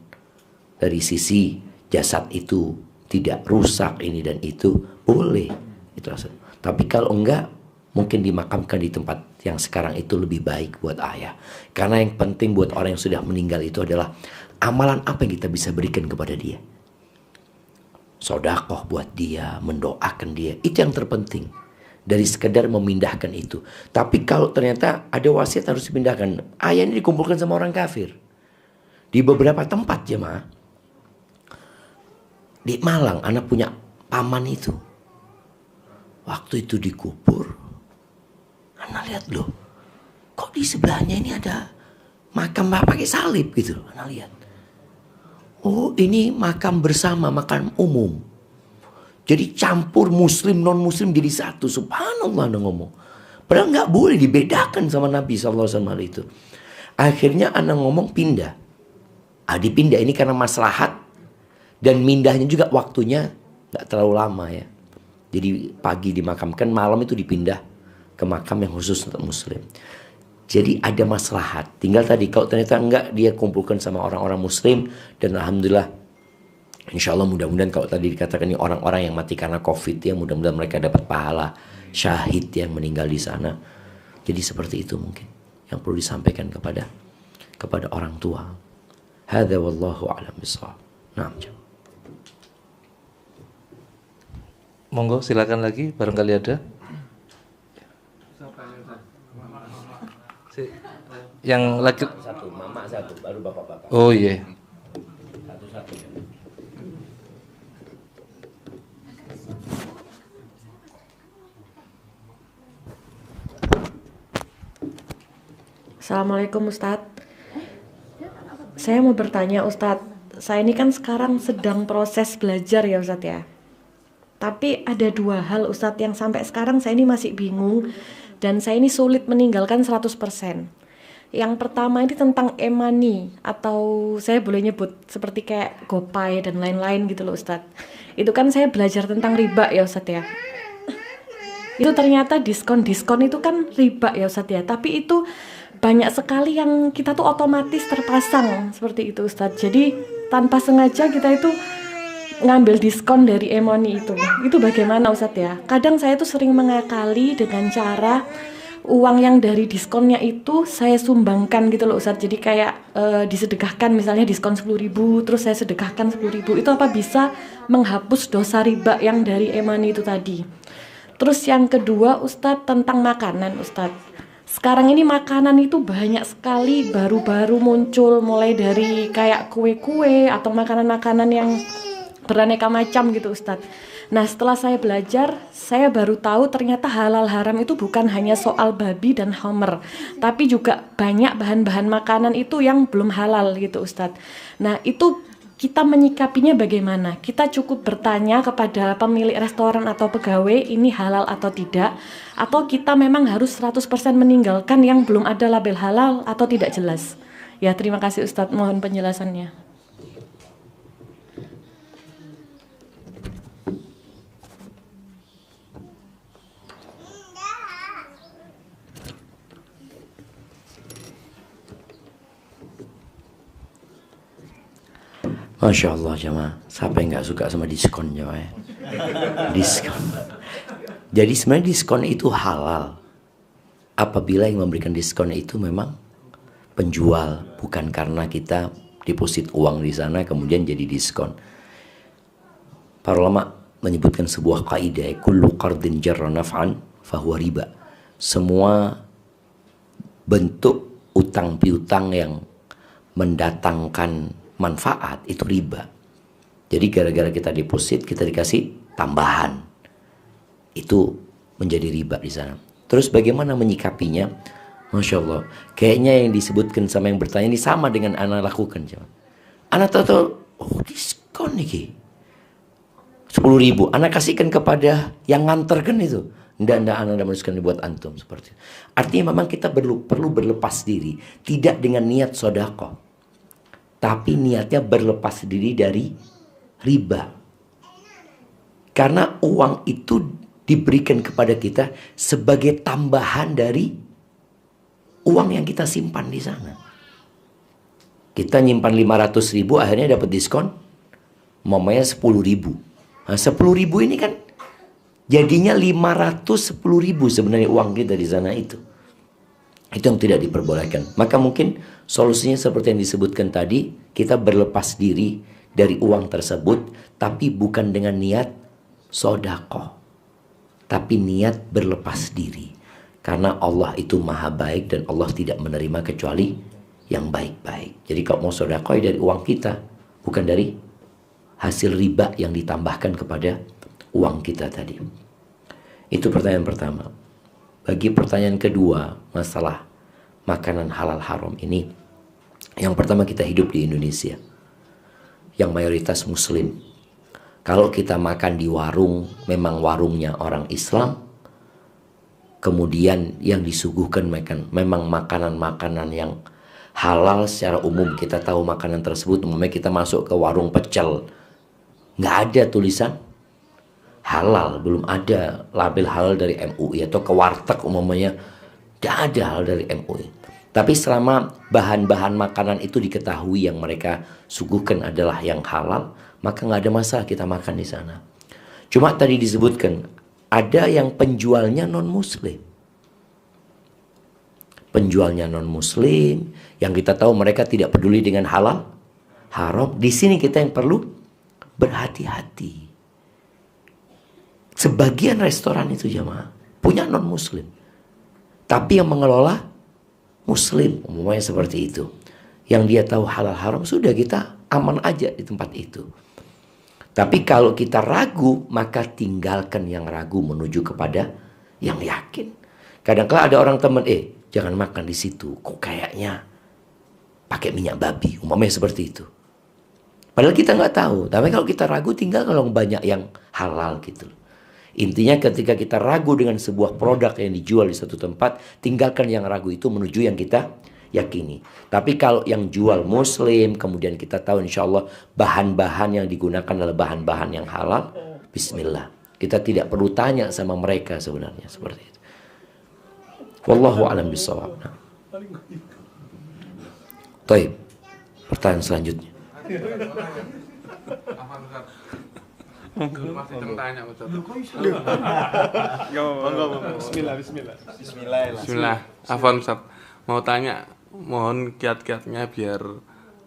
dari sisi jasad itu tidak rusak ini dan itu, boleh itu. Tapi kalau enggak, mungkin dimakamkan di tempat yang sekarang itu lebih baik buat ayah. Karena yang penting buat orang yang sudah meninggal itu adalah amalan apa yang kita bisa berikan kepada dia. Sodakoh buat dia, mendoakan dia, itu yang terpenting. dari sekedar memindahkan itu. Tapi kalau ternyata ada wasiat harus dipindahkan, ayah ini dikumpulkan sama orang kafir. Di beberapa tempat jemaah, di Malang anak punya paman itu, waktu itu dikubur, anak lihat loh, kok di sebelahnya ini ada makam pakai salib gitu. Anak lihat, oh ini makam bersama, makam umum. Jadi campur muslim non muslim jadi satu. Subhanallah anak ngomong. Padahal nggak boleh dibedakan sama Nabi SAW itu. Akhirnya anak ngomong pindah. Dipindah ini karena maslahat. Dan mindahnya juga waktunya nggak terlalu lama ya. Jadi pagi dimakamkan, malam itu dipindah ke makam yang khusus untuk muslim. Jadi ada maslahat. Tinggal tadi kalau ternyata enggak, dia kumpulkan sama orang-orang muslim. Dan alhamdulillah, insya Allah mudah-mudahan kalau tadi dikatakan ini orang-orang yang mati karena COVID ya, mudah-mudahan mereka dapat pahala syahid yang meninggal di sana. Jadi seperti itu mungkin yang perlu disampaikan kepada orang tua. Hadza wallahu a'lam bishawab. Naam. Monggo silakan lagi, barangkali ada. Yang lagi Satu, mama satu, baru bapak-bapak. Oh iya. Satu-satu. Assalamualaikum Ustadz. Saya mau bertanya Ustadz, saya ini kan sekarang sedang proses belajar ya Ustadz ya. Tapi ada dua hal Ustadz yang sampai sekarang saya ini masih bingung dan saya ini sulit meninggalkan 100%. Yang pertama ini tentang e-money atau saya boleh nyebut seperti kayak GoPay dan lain-lain gitu loh Ustadz. Itu kan saya belajar tentang riba ya Ustadz ya. Itu ternyata diskon-diskon itu kan riba ya Ustadz ya. Tapi itu banyak sekali yang kita tuh otomatis terpasang seperti itu Ustadz. Jadi tanpa sengaja kita itu ngambil diskon dari e-money itu. Itu bagaimana Ustadz ya? Kadang saya tuh sering mengakali dengan cara uang yang dari diskonnya itu saya sumbangkan gitu loh Ustadz. Jadi kayak disedekahkan, misalnya diskon 10.000 terus saya sedekahkan 10.000. Itu apa bisa menghapus dosa riba yang dari e-money itu tadi. Terus yang kedua Ustadz tentang makanan Ustadz. Sekarang ini makanan itu banyak sekali baru-baru muncul, mulai dari kayak kue-kue atau makanan-makanan yang beraneka macam gitu Ustadz. Nah setelah saya belajar, saya baru tahu ternyata halal haram itu bukan hanya soal babi dan homer, tapi juga banyak bahan-bahan makanan itu yang belum halal gitu Ustadz. Nah itu kita menyikapinya bagaimana? Kita cukup bertanya kepada pemilik restoran atau pegawai ini halal atau tidak, atau kita memang harus 100% meninggalkan yang belum ada label halal atau tidak jelas. Ya terima kasih Ustadz, mohon penjelasannya. Masya Allah jemaah, siapa yang gak suka sama diskon jemaah ya? Diskon. Jadi sebenarnya diskon itu halal apabila yang memberikan diskon itu memang penjual, bukan karena kita deposit uang di sana kemudian jadi diskon. Para ulama menyebutkan sebuah kaidah, kullu qardin jarra naf'an fahuwa riba. Semua bentuk utang piutang yang mendatangkan manfaat itu riba. Jadi gara-gara kita deposit kita dikasih tambahan, itu menjadi riba di sana. Terus bagaimana menyikapinya? Masya Allah, kayaknya yang disebutkan sama yang bertanya ini sama dengan anak lakukan. Anak tahu, oh diskon nih 10.000, anak kasihkan kepada yang nganterkan itu. Nggak, anak menuliskan buat antum seperti itu. Artinya memang kita perlu berlepas diri, tidak dengan niat sodako, tapi niatnya berlepas diri dari riba. Karena uang itu diberikan kepada kita sebagai tambahan dari uang yang kita simpan di sana. Kita nyimpan 500.000 akhirnya dapat diskon mamanya 10.000. Nah 10.000 ini kan jadinya 510.000 sebenarnya uang kita di sana itu. Itu yang tidak diperbolehkan. Maka mungkin solusinya seperti yang disebutkan tadi, kita berlepas diri dari uang tersebut, tapi bukan dengan niat sodakoh. tapi niat berlepas diri. Karena Allah itu maha baik dan Allah tidak menerima kecuali yang baik-baik. Jadi kalau mau sedekah dari uang kita, bukan dari hasil riba yang ditambahkan kepada uang kita tadi. Itu pertanyaan pertama. Bagi pertanyaan kedua, masalah makanan halal haram ini. Yang pertama, kita hidup di Indonesia yang mayoritas muslim. Kalau kita makan di warung, memang warungnya orang Islam, kemudian yang disuguhkan memang makanan-makanan yang halal. Secara umum kita tahu makanan tersebut, umumnya kita masuk ke warung pecel, nggak ada tulisan halal, belum ada label halal dari MUI. Atau ke warteg umumnya nggak ada halal dari MUI. Tapi selama bahan-bahan makanan itu diketahui yang mereka suguhkan adalah yang halal, maka nggak ada masalah kita makan di sana. Cuma tadi disebutkan ada yang penjualnya non-muslim. Penjualnya non-muslim, yang kita tahu mereka tidak peduli dengan halal, haram. Di sini kita yang perlu berhati-hati. Sebagian restoran itu jamaah punya non-muslim, tapi yang mengelola muslim, umumnya seperti itu. Yang dia tahu halal haram, sudah kita aman aja di tempat itu. Tapi kalau kita ragu, maka tinggalkan yang ragu menuju kepada yang yakin. Kadang-kadang ada orang teman, jangan makan di situ, kok kayaknya pakai minyak babi, umpamanya seperti itu. Padahal kita nggak tahu. Tapi kalau kita ragu, tinggal kalau banyak yang halal gitu. Intinya ketika kita ragu dengan sebuah produk yang dijual di satu tempat, tinggalkan yang ragu itu menuju yang kita yakini. Tapi kalau yang jual muslim, kemudian kita tahu insya Allah bahan-bahan yang digunakan adalah bahan-bahan yang halal, bismillah. Kita tidak perlu tanya sama mereka sebenarnya seperti itu. Wallahu a'lam bishawab. Baik. Pertanyaan selanjutnya. Bismillah. Afwan Ustaz, mau tanya, mohon kiat-kiatnya biar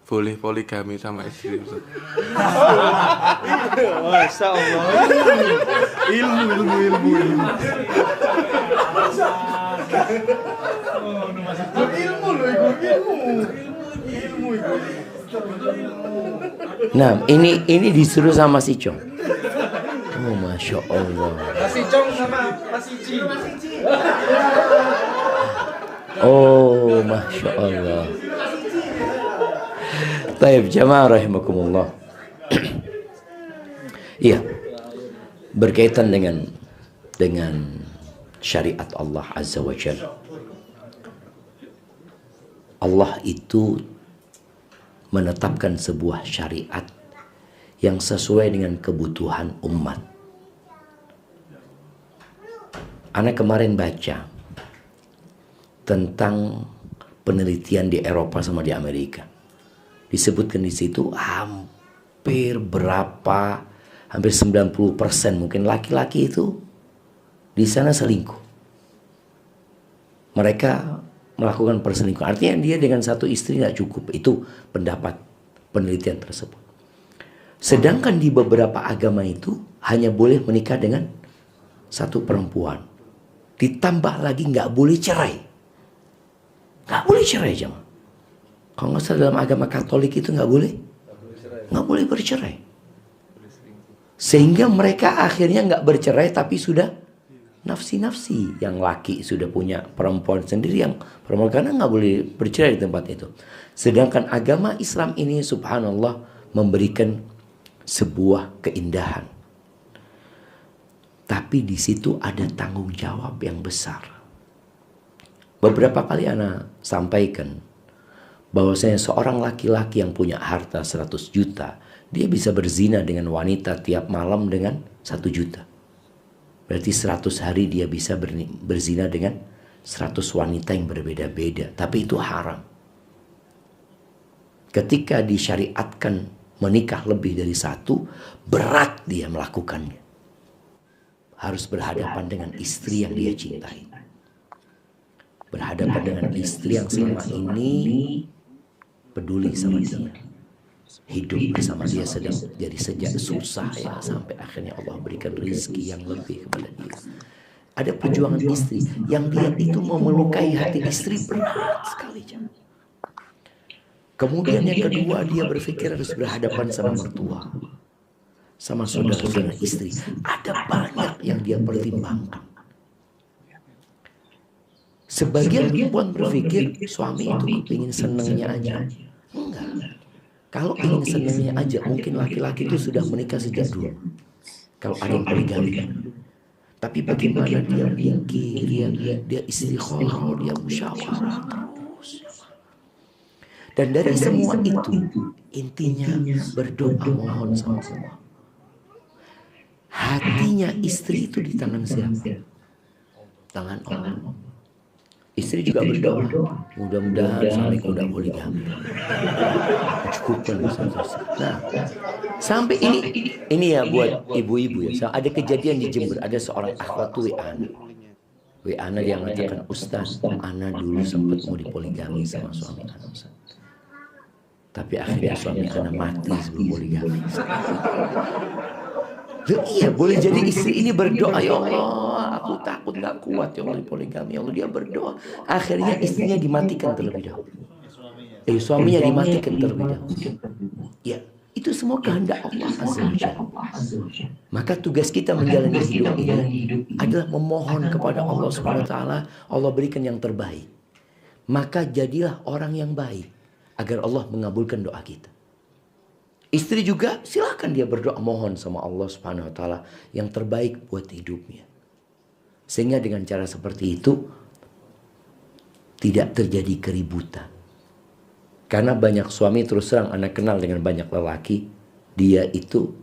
boleh poligami sama istri Ustaz. Masya Allah. Ilmu. Nah, ini disuruh sama si Chong. Oh, Masya Allah. Masih Cong sama Masih Ci. Oh, Masya Allah. Taib jamaah rahimakumullah. Iya, berkaitan dengan syariat Allah Azza wa Jalla. Allah itu menetapkan sebuah syariat yang sesuai dengan kebutuhan umat. Anak kemarin baca tentang penelitian di Eropa sama di Amerika. Disebutkan di situ hampir 90% mungkin laki-laki itu di sana selingkuh. Mereka melakukan perselingkuhan. Artinya dia dengan satu istri tidak cukup. Itu pendapat penelitian tersebut. Sedangkan di beberapa agama itu hanya boleh menikah dengan satu perempuan. Ditambah lagi nggak boleh cerai. Nggak boleh cerai jemaah. Kalau nggak salah dalam agama Katolik itu nggak boleh bercerai. Sehingga mereka akhirnya nggak bercerai tapi sudah nafsi-nafsi. Yang laki sudah punya perempuan sendiri, yang perempuan karena nggak boleh bercerai di tempat itu. Sedangkan agama Islam ini subhanallah memberikan sebuah keindahan. Tapi di situ ada tanggung jawab yang besar. Beberapa kali ana sampaikan bahwasanya seorang laki-laki yang punya harta 100 juta, dia bisa berzina dengan wanita tiap malam dengan 1 juta. Berarti 100 hari dia bisa berzina dengan 100 wanita yang berbeda-beda. Tapi itu haram. Ketika disyariatkan menikah lebih dari satu, berat dia melakukannya. Harus berhadapan dengan istri yang dia cintai. Berhadapan dengan istri yang selama ini peduli sama dia. hidup bersama dia sedang jadi sejak susah ya, sampai akhirnya Allah berikan rezeki yang lebih kepada dia. Ada perjuangan istri yang dia itu mau melukai hati istri berat sekali. Kemudian yang kedua, dia berpikir harus berhadapan sama mertua, sama saudara-saudara istri. Ada banyak yang dia pertimbangkan. Sebagian perempuan berpikir suami itu kepingin senangnya aja. Enggak. Kalau ingin senangnya aja, mungkin laki-laki itu sudah menikah sejak dulu. Kalau ada yang poligami. Tapi bagaimana dia mikir, dia istikharah, dia musyawarah terus. Dan dari semua itu, intinya berdoa mohon sama Allah. Hatinya istri itu di tangan siapa? Tangan Allah. Istri juga berdoa, mudah-mudahan suamiku tidak poligami. Cukupkan. Nah, sampai ini ya buat ibu-ibu ya. Ada kejadian di Jember, ada seorang akhwat tuh WA Ana dia mengatakan, Ustaz, Ana dulu sempat mau dipoligami sama suami Ana, Ustaz. Tapi akhirnya suami Ana mati sebelum poligami. Iya, boleh jadi istri ini berdoa, ya Allah, aku takut gak kuat ya Allah poligami. Ya Allah, dia berdoa. Akhirnya istrinya dimatikan terlebih dahulu. Suaminya dimatikan terlebih dahulu. Ya, itu semua kehendak Allah Azza wa Jalla. Maka tugas kita menjalani hidup ini adalah memohon kepada Allah Subhanahu wa taala, Allah berikan yang terbaik. Maka jadilah orang yang baik agar Allah mengabulkan doa kita. Istri juga silakan dia berdoa mohon sama Allah Subhanahu wa taala yang terbaik buat hidupnya. Sehingga dengan cara seperti itu tidak terjadi keributan. Karena banyak suami, terus terang anak kenal dengan banyak lelaki, dia itu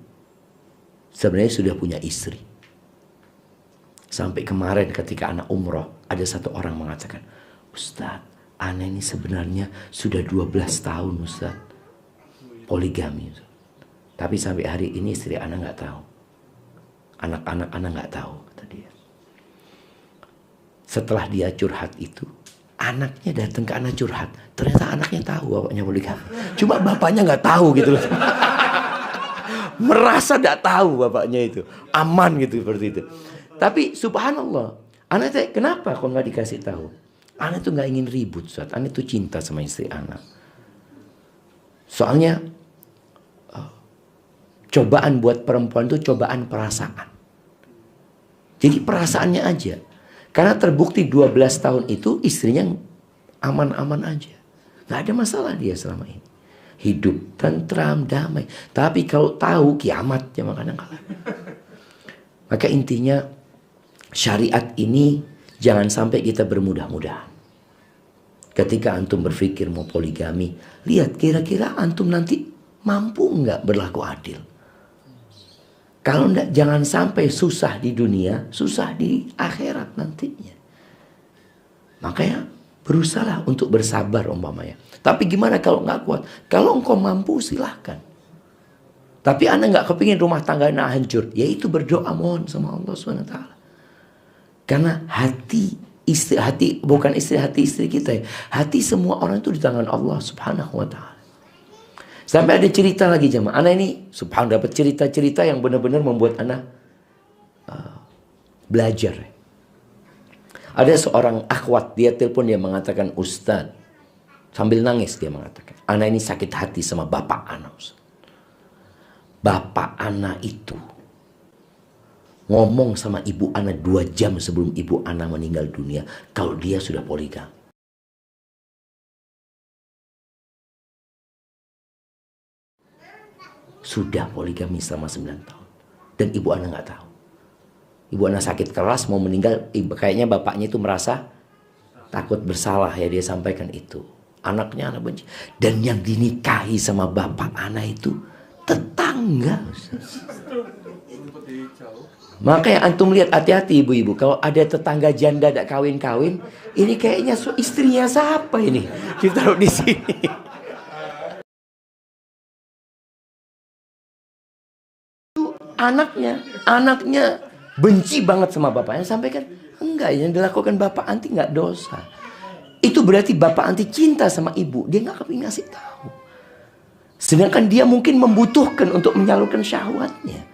sebenarnya sudah punya istri. Sampai kemarin ketika anak umroh, ada satu orang mengatakan, Ustaz, anak ini sebenarnya sudah 12 tahun Ustaz poligami. Tapi sampai hari ini istri anak nggak tahu. Anak-anak anak nggak tahu, kata dia. Setelah dia curhat itu, anaknya datang ke anak curhat. Ternyata anaknya tahu bapaknya poligami. Cuma bapaknya nggak tahu gitu loh. Merasa nggak tahu bapaknya itu. Aman gitu seperti itu. Tapi subhanallah, anak tanya, kenapa kok nggak dikasih tahu? Anak tuh nggak ingin ribut, Ustaz. Anak tuh cinta sama istri anak. Soalnya cobaan buat perempuan itu cobaan perasaan. Jadi perasaannya aja. Karena terbukti 12 tahun itu istrinya aman-aman aja. Gak ada masalah dia selama ini. Hidup tentram, damai. Tapi kalau tahu kiamat ya makanya kalah. Maka intinya syariat ini jangan sampai kita bermudah-mudahan. Ketika antum berpikir mau poligami, lihat kira-kira antum nanti mampu nggak berlaku adil. Kalau enggak, jangan sampai susah di dunia, susah di akhirat nantinya. Makanya berusahalah untuk bersabar umpamanya. Tapi gimana kalau nggak kuat? Kalau engkau mampu silahkan. Tapi anda nggak kepingin rumah tangga anda hancur, yaitu berdoa mohon sama Allah SWT. Karena hati istri kita ya. Hati semua orang itu di tangan Allah Subhanahu wa taala. Sampai ada cerita lagi jemaah. Anak ini subhanallah dapat cerita-cerita yang benar-benar membuat anak belajar. Ada seorang akhwat, dia telepon, dia mengatakan, Ustaz, sambil nangis dia mengatakan, anak ini sakit hati sama bapak anak, Ustaz. Bapak anak itu ngomong sama ibu anak 2 jam sebelum ibu anak meninggal dunia kalau dia sudah poligami. Sudah poligami selama 9 tahun. Dan ibu anak nggak tahu. Ibu anak sakit keras mau meninggal. Kayaknya bapaknya itu merasa takut bersalah ya, dia sampaikan itu. Anaknya anak benci. Dan yang dinikahi sama bapak anak itu tetangga. Makanya antum lihat hati-hati ibu-ibu. Kalau ada tetangga janda tidak kawin-kawin, ini kayaknya istrinya siapa ini? Kita taruh di sini. Anaknya benci banget sama bapaknya, sampaikan enggak, yang dilakukan bapak anti enggak dosa. Itu berarti bapak anti cinta sama ibu, dia enggak kepingin ngasih tahu. Sedangkan dia mungkin membutuhkan untuk menyalurkan syahwatnya.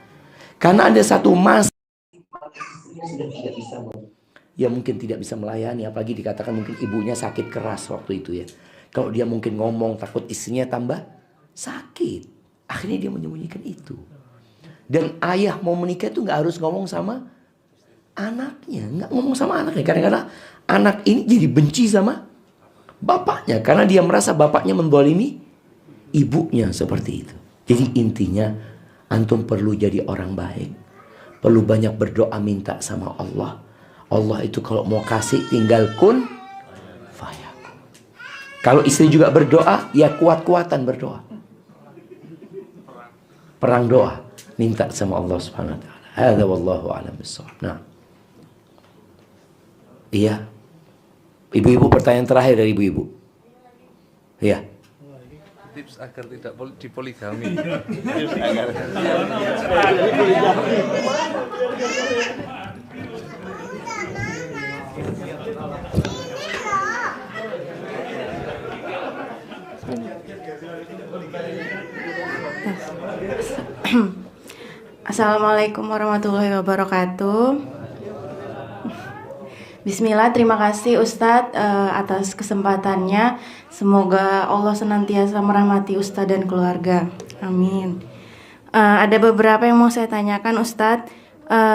Karena ada satu masa sudah tidak bisa, ya mungkin tidak bisa melayani, apalagi dikatakan mungkin ibunya sakit keras waktu itu ya. Kalau dia mungkin ngomong takut istrinya tambah sakit, akhirnya dia menyembunyikan itu. Dan ayah mau menikah itu nggak harus ngomong sama anaknya, nggak ngomong sama anaknya. Kadang-kadang anak ini jadi benci sama bapaknya karena dia merasa bapaknya mendolimi ibunya seperti itu. Jadi intinya antum perlu jadi orang baik, perlu banyak berdoa minta sama Allah. Allah itu kalau mau kasih tinggal kun fayakun. Kalau istri juga berdoa, ya kuat-kuatan berdoa. Perang doa, minta sama Allah Subhanahu wa taala. Hadza wallahu a'lam bissawab. Nah. Iya. Ibu-ibu, pertanyaan terakhir dari ibu-ibu. Iya. Tips agar tidak dipoligami. Assalamualaikum warahmatullahi wabarakatuh. Bismillah, terima kasih Ustadz atas kesempatannya. Semoga Allah senantiasa merahmati Ustadz dan keluarga. Amin. Ada beberapa yang mau saya tanyakan Ustadz.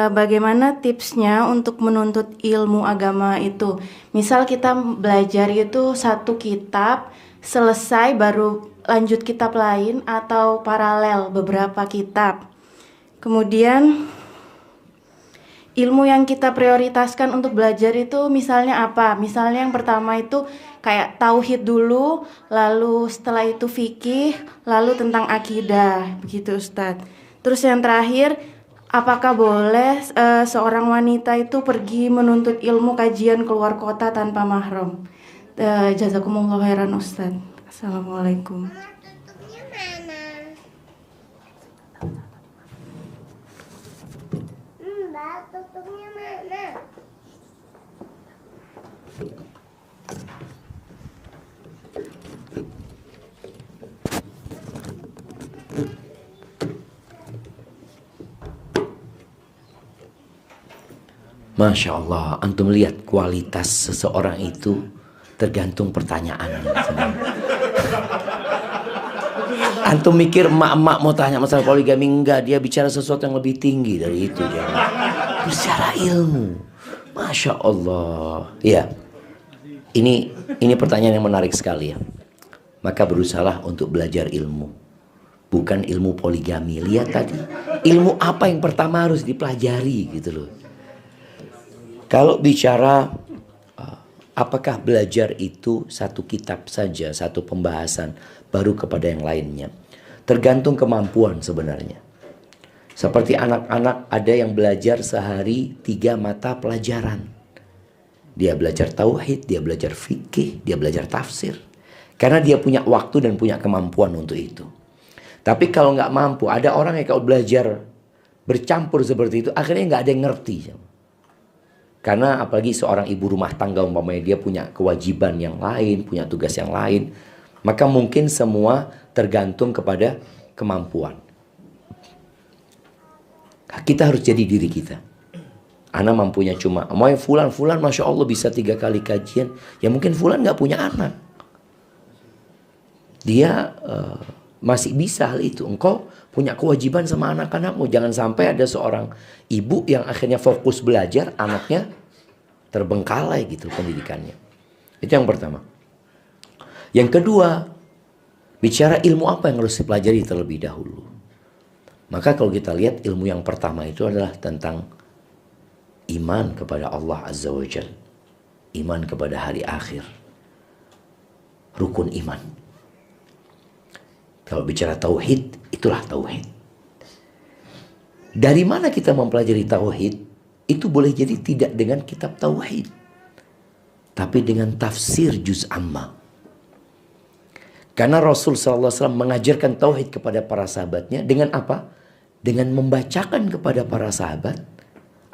Bagaimana tipsnya untuk menuntut ilmu agama itu? Misal kita belajar itu satu kitab, selesai baru lanjut kitab lain atau paralel beberapa kitab. Kemudian ilmu yang kita prioritaskan untuk belajar itu misalnya apa? Misalnya yang pertama itu kayak tauhid dulu, lalu setelah itu fikih, lalu tentang akidah, begitu Ustadz. Terus yang terakhir, apakah boleh seorang wanita itu pergi menuntut ilmu kajian keluar kota tanpa mahram? Jazakumullah khairan Ustadz. Assalamualaikum. Tutupnya mana? Masya Allah, antum lihat kualitas seseorang itu tergantung pertanyaannya. Antum mikir emak-emak mau tanya masalah poligami, enggak, dia bicara sesuatu yang lebih tinggi dari itu. Bicara ilmu. Masya Allah. Ya, ini pertanyaan yang menarik sekali ya. Maka berusahalah untuk belajar ilmu, bukan ilmu poligami. Lihat tadi, ilmu apa yang pertama harus dipelajari gitu loh. Kalau bicara apakah belajar itu satu kitab saja, satu pembahasan, baru kepada yang lainnya, tergantung kemampuan sebenarnya. Seperti anak-anak ada yang belajar sehari 3 mata pelajaran. Dia belajar tauhid, dia belajar fikih, dia belajar tafsir. Karena dia punya waktu dan punya kemampuan untuk itu. Tapi kalau nggak mampu, ada orang yang kalau belajar bercampur seperti itu, akhirnya nggak ada yang ngerti. Karena apalagi seorang ibu rumah tangga umpamanya dia punya kewajiban yang lain, punya tugas yang lain, maka mungkin semua tergantung kepada kemampuan. Kita harus jadi diri kita. Anak mampunya cuma, mau fulan Masya Allah bisa 3 kali kajian, ya mungkin fulan nggak punya anak. Dia masih bisa hal itu. Engkau punya kewajiban sama anak-anakmu. Jangan sampai ada seorang ibu yang akhirnya fokus belajar, anaknya terbengkalai gitu pendidikannya. Itu yang pertama. Yang kedua, bicara ilmu apa yang harus dipelajari terlebih dahulu. Maka kalau kita lihat ilmu yang pertama itu adalah tentang iman kepada Allah Azza wa Jalla, iman kepada hari akhir, rukun iman. Kalau bicara tauhid, itulah tauhid. Dari mana kita mempelajari tauhid? Itu boleh jadi tidak dengan kitab tauhid, tapi dengan tafsir juz amma. Karena Rasul SAW mengajarkan tauhid kepada para sahabatnya dengan apa? Dengan membacakan kepada para sahabat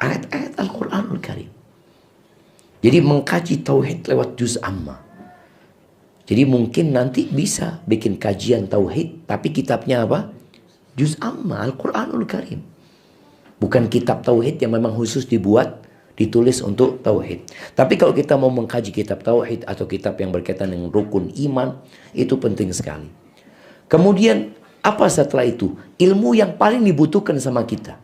ayat-ayat Al-Quranul Karim. Jadi mengkaji tauhid lewat juz amma. Jadi mungkin nanti bisa bikin kajian tauhid, tapi kitabnya apa? Juz amma, Al-Quranul Karim. Bukan kitab tauhid yang memang khusus dibuat, ditulis untuk tauhid. Tapi kalau kita mau mengkaji kitab tauhid atau kitab yang berkaitan dengan rukun iman, itu penting sekali. Kemudian apa setelah itu? Ilmu yang paling dibutuhkan sama kita.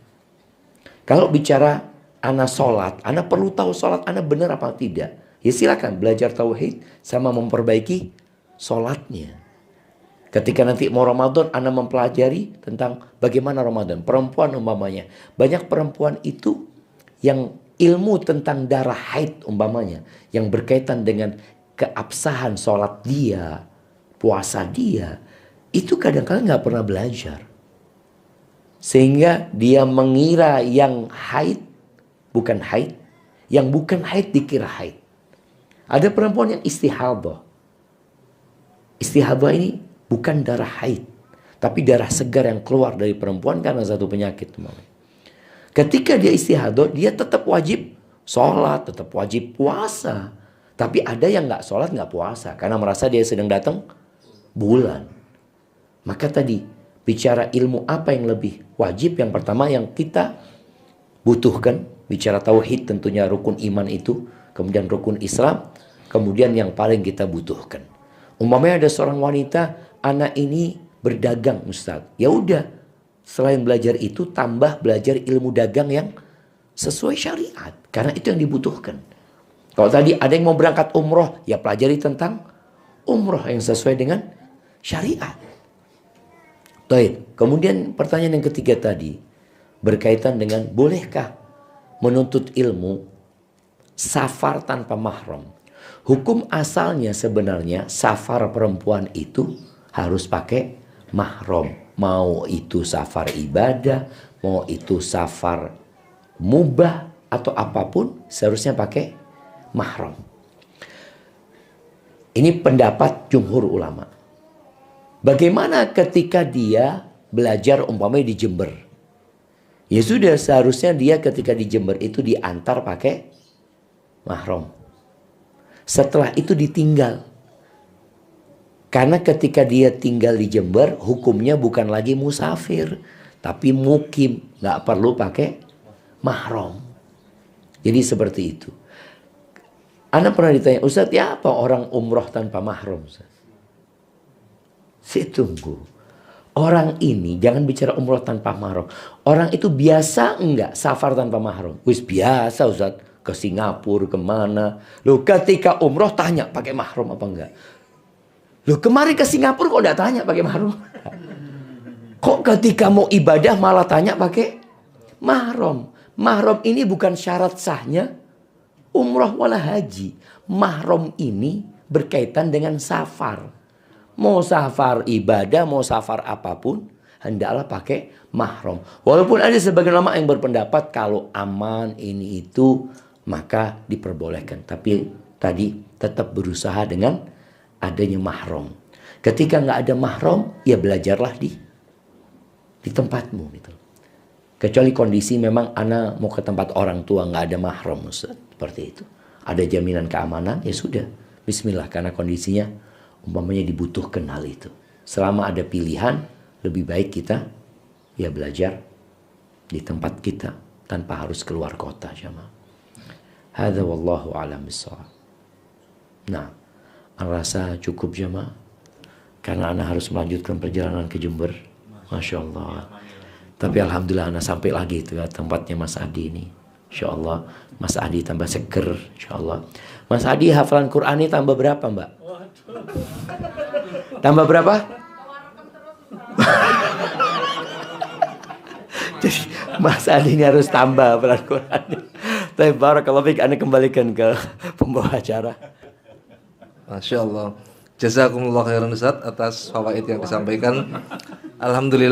Kalau bicara ana sholat, ana perlu tahu sholat ana benar apa tidak. Ya silakan belajar tauhid sama memperbaiki sholatnya. Ketika nanti mau Ramadan, ana mempelajari tentang bagaimana Ramadan. Perempuan umpamanya, banyak perempuan itu yang ilmu tentang darah haid umpamanya, yang berkaitan dengan keabsahan sholat dia, puasa dia, itu kadang-kadang nggak pernah belajar. Sehingga dia mengira yang haid bukan haid, yang bukan haid dikira haid. Ada perempuan yang istihadah. Istihadah ini bukan darah haid, tapi darah segar yang keluar dari perempuan karena satu penyakit. Ketika dia istihadah, dia tetap wajib sholat, tetap wajib puasa. Tapi ada yang nggak sholat, nggak puasa karena merasa dia sedang datang bulan. Maka tadi bicara ilmu apa yang lebih wajib, yang pertama yang kita butuhkan, bicara tauhid tentunya rukun iman itu, kemudian rukun Islam, kemudian yang paling kita butuhkan. Umpamanya ada seorang wanita, anak ini berdagang Ustaz. Ya udah, selain belajar itu tambah belajar ilmu dagang yang sesuai syariat, karena itu yang dibutuhkan. Kalau tadi ada yang mau berangkat umroh, ya pelajari tentang umroh yang sesuai dengan syariat. Baik, kemudian pertanyaan yang ketiga tadi berkaitan dengan bolehkah menuntut ilmu safar tanpa mahram. Hukum asalnya sebenarnya safar perempuan itu harus pakai mahram. Mau itu safar ibadah, mau itu safar mubah atau apapun seharusnya pakai mahram. Ini pendapat jumhur ulama. Bagaimana ketika dia belajar umpamanya di Jember? Ya sudah, seharusnya dia ketika di Jember itu diantar pakai mahram. Setelah itu ditinggal. Karena ketika dia tinggal di Jember, hukumnya bukan lagi musafir, tapi mukim, nggak perlu pakai mahram. Jadi seperti itu. Ana pernah ditanya, Ustaz, ya apa orang umroh tanpa mahram? Saya tunggu. Orang ini jangan bicara umroh tanpa mahram. Orang itu biasa enggak safar tanpa mahram? Wis biasa Ustaz. Ke Singapura, kemana. Loh ketika umroh tanya pakai mahram apa enggak? Loh kemarin ke Singapura kok enggak tanya pakai mahram? Kok ketika mau ibadah malah tanya pakai mahram? Mahram ini bukan syarat sahnya umroh wala haji. Mahram ini berkaitan dengan safar. Mau safar ibadah, mau safar apapun, hendaklah pakai mahram. Walaupun ada sebagian ulama yang berpendapat kalau aman ini itu, maka diperbolehkan. Tapi tadi tetap berusaha dengan adanya mahram. Ketika nggak ada mahram, ya belajarlah di tempatmu. Gitu. Kecuali kondisi memang anak mau ke tempat orang tua nggak ada mahram, seperti itu. Ada jaminan keamanan, ya sudah. Bismillah, karena kondisinya umpamanya dibutuhkan hal itu. Selama ada pilihan, lebih baik kita ya belajar di tempat kita tanpa harus keluar kota, jamaah. Hadza wallahu a'lam bissawab. Nah, rasa cukup jamaah karena ana harus melanjutkan perjalanan ke Jember. Masya Allah. Tapi alhamdulillah ana sampai lagi itu ya, tempatnya Mas Adi ini. Insya Allah Mas Adi tambah seger. Insya Allah. Mas Adi hafalan Quran ini tambah berapa Mbak? Tambah berapa? Jadi Mas Adi ini harus tambah hafalan Quran. Tapi barakallahu fiik, Anda kembalikan ke pembawa acara. Masya Allah. Jazakumullah khairan Ustaz atas fawaid yang disampaikan. Alhamdulillah.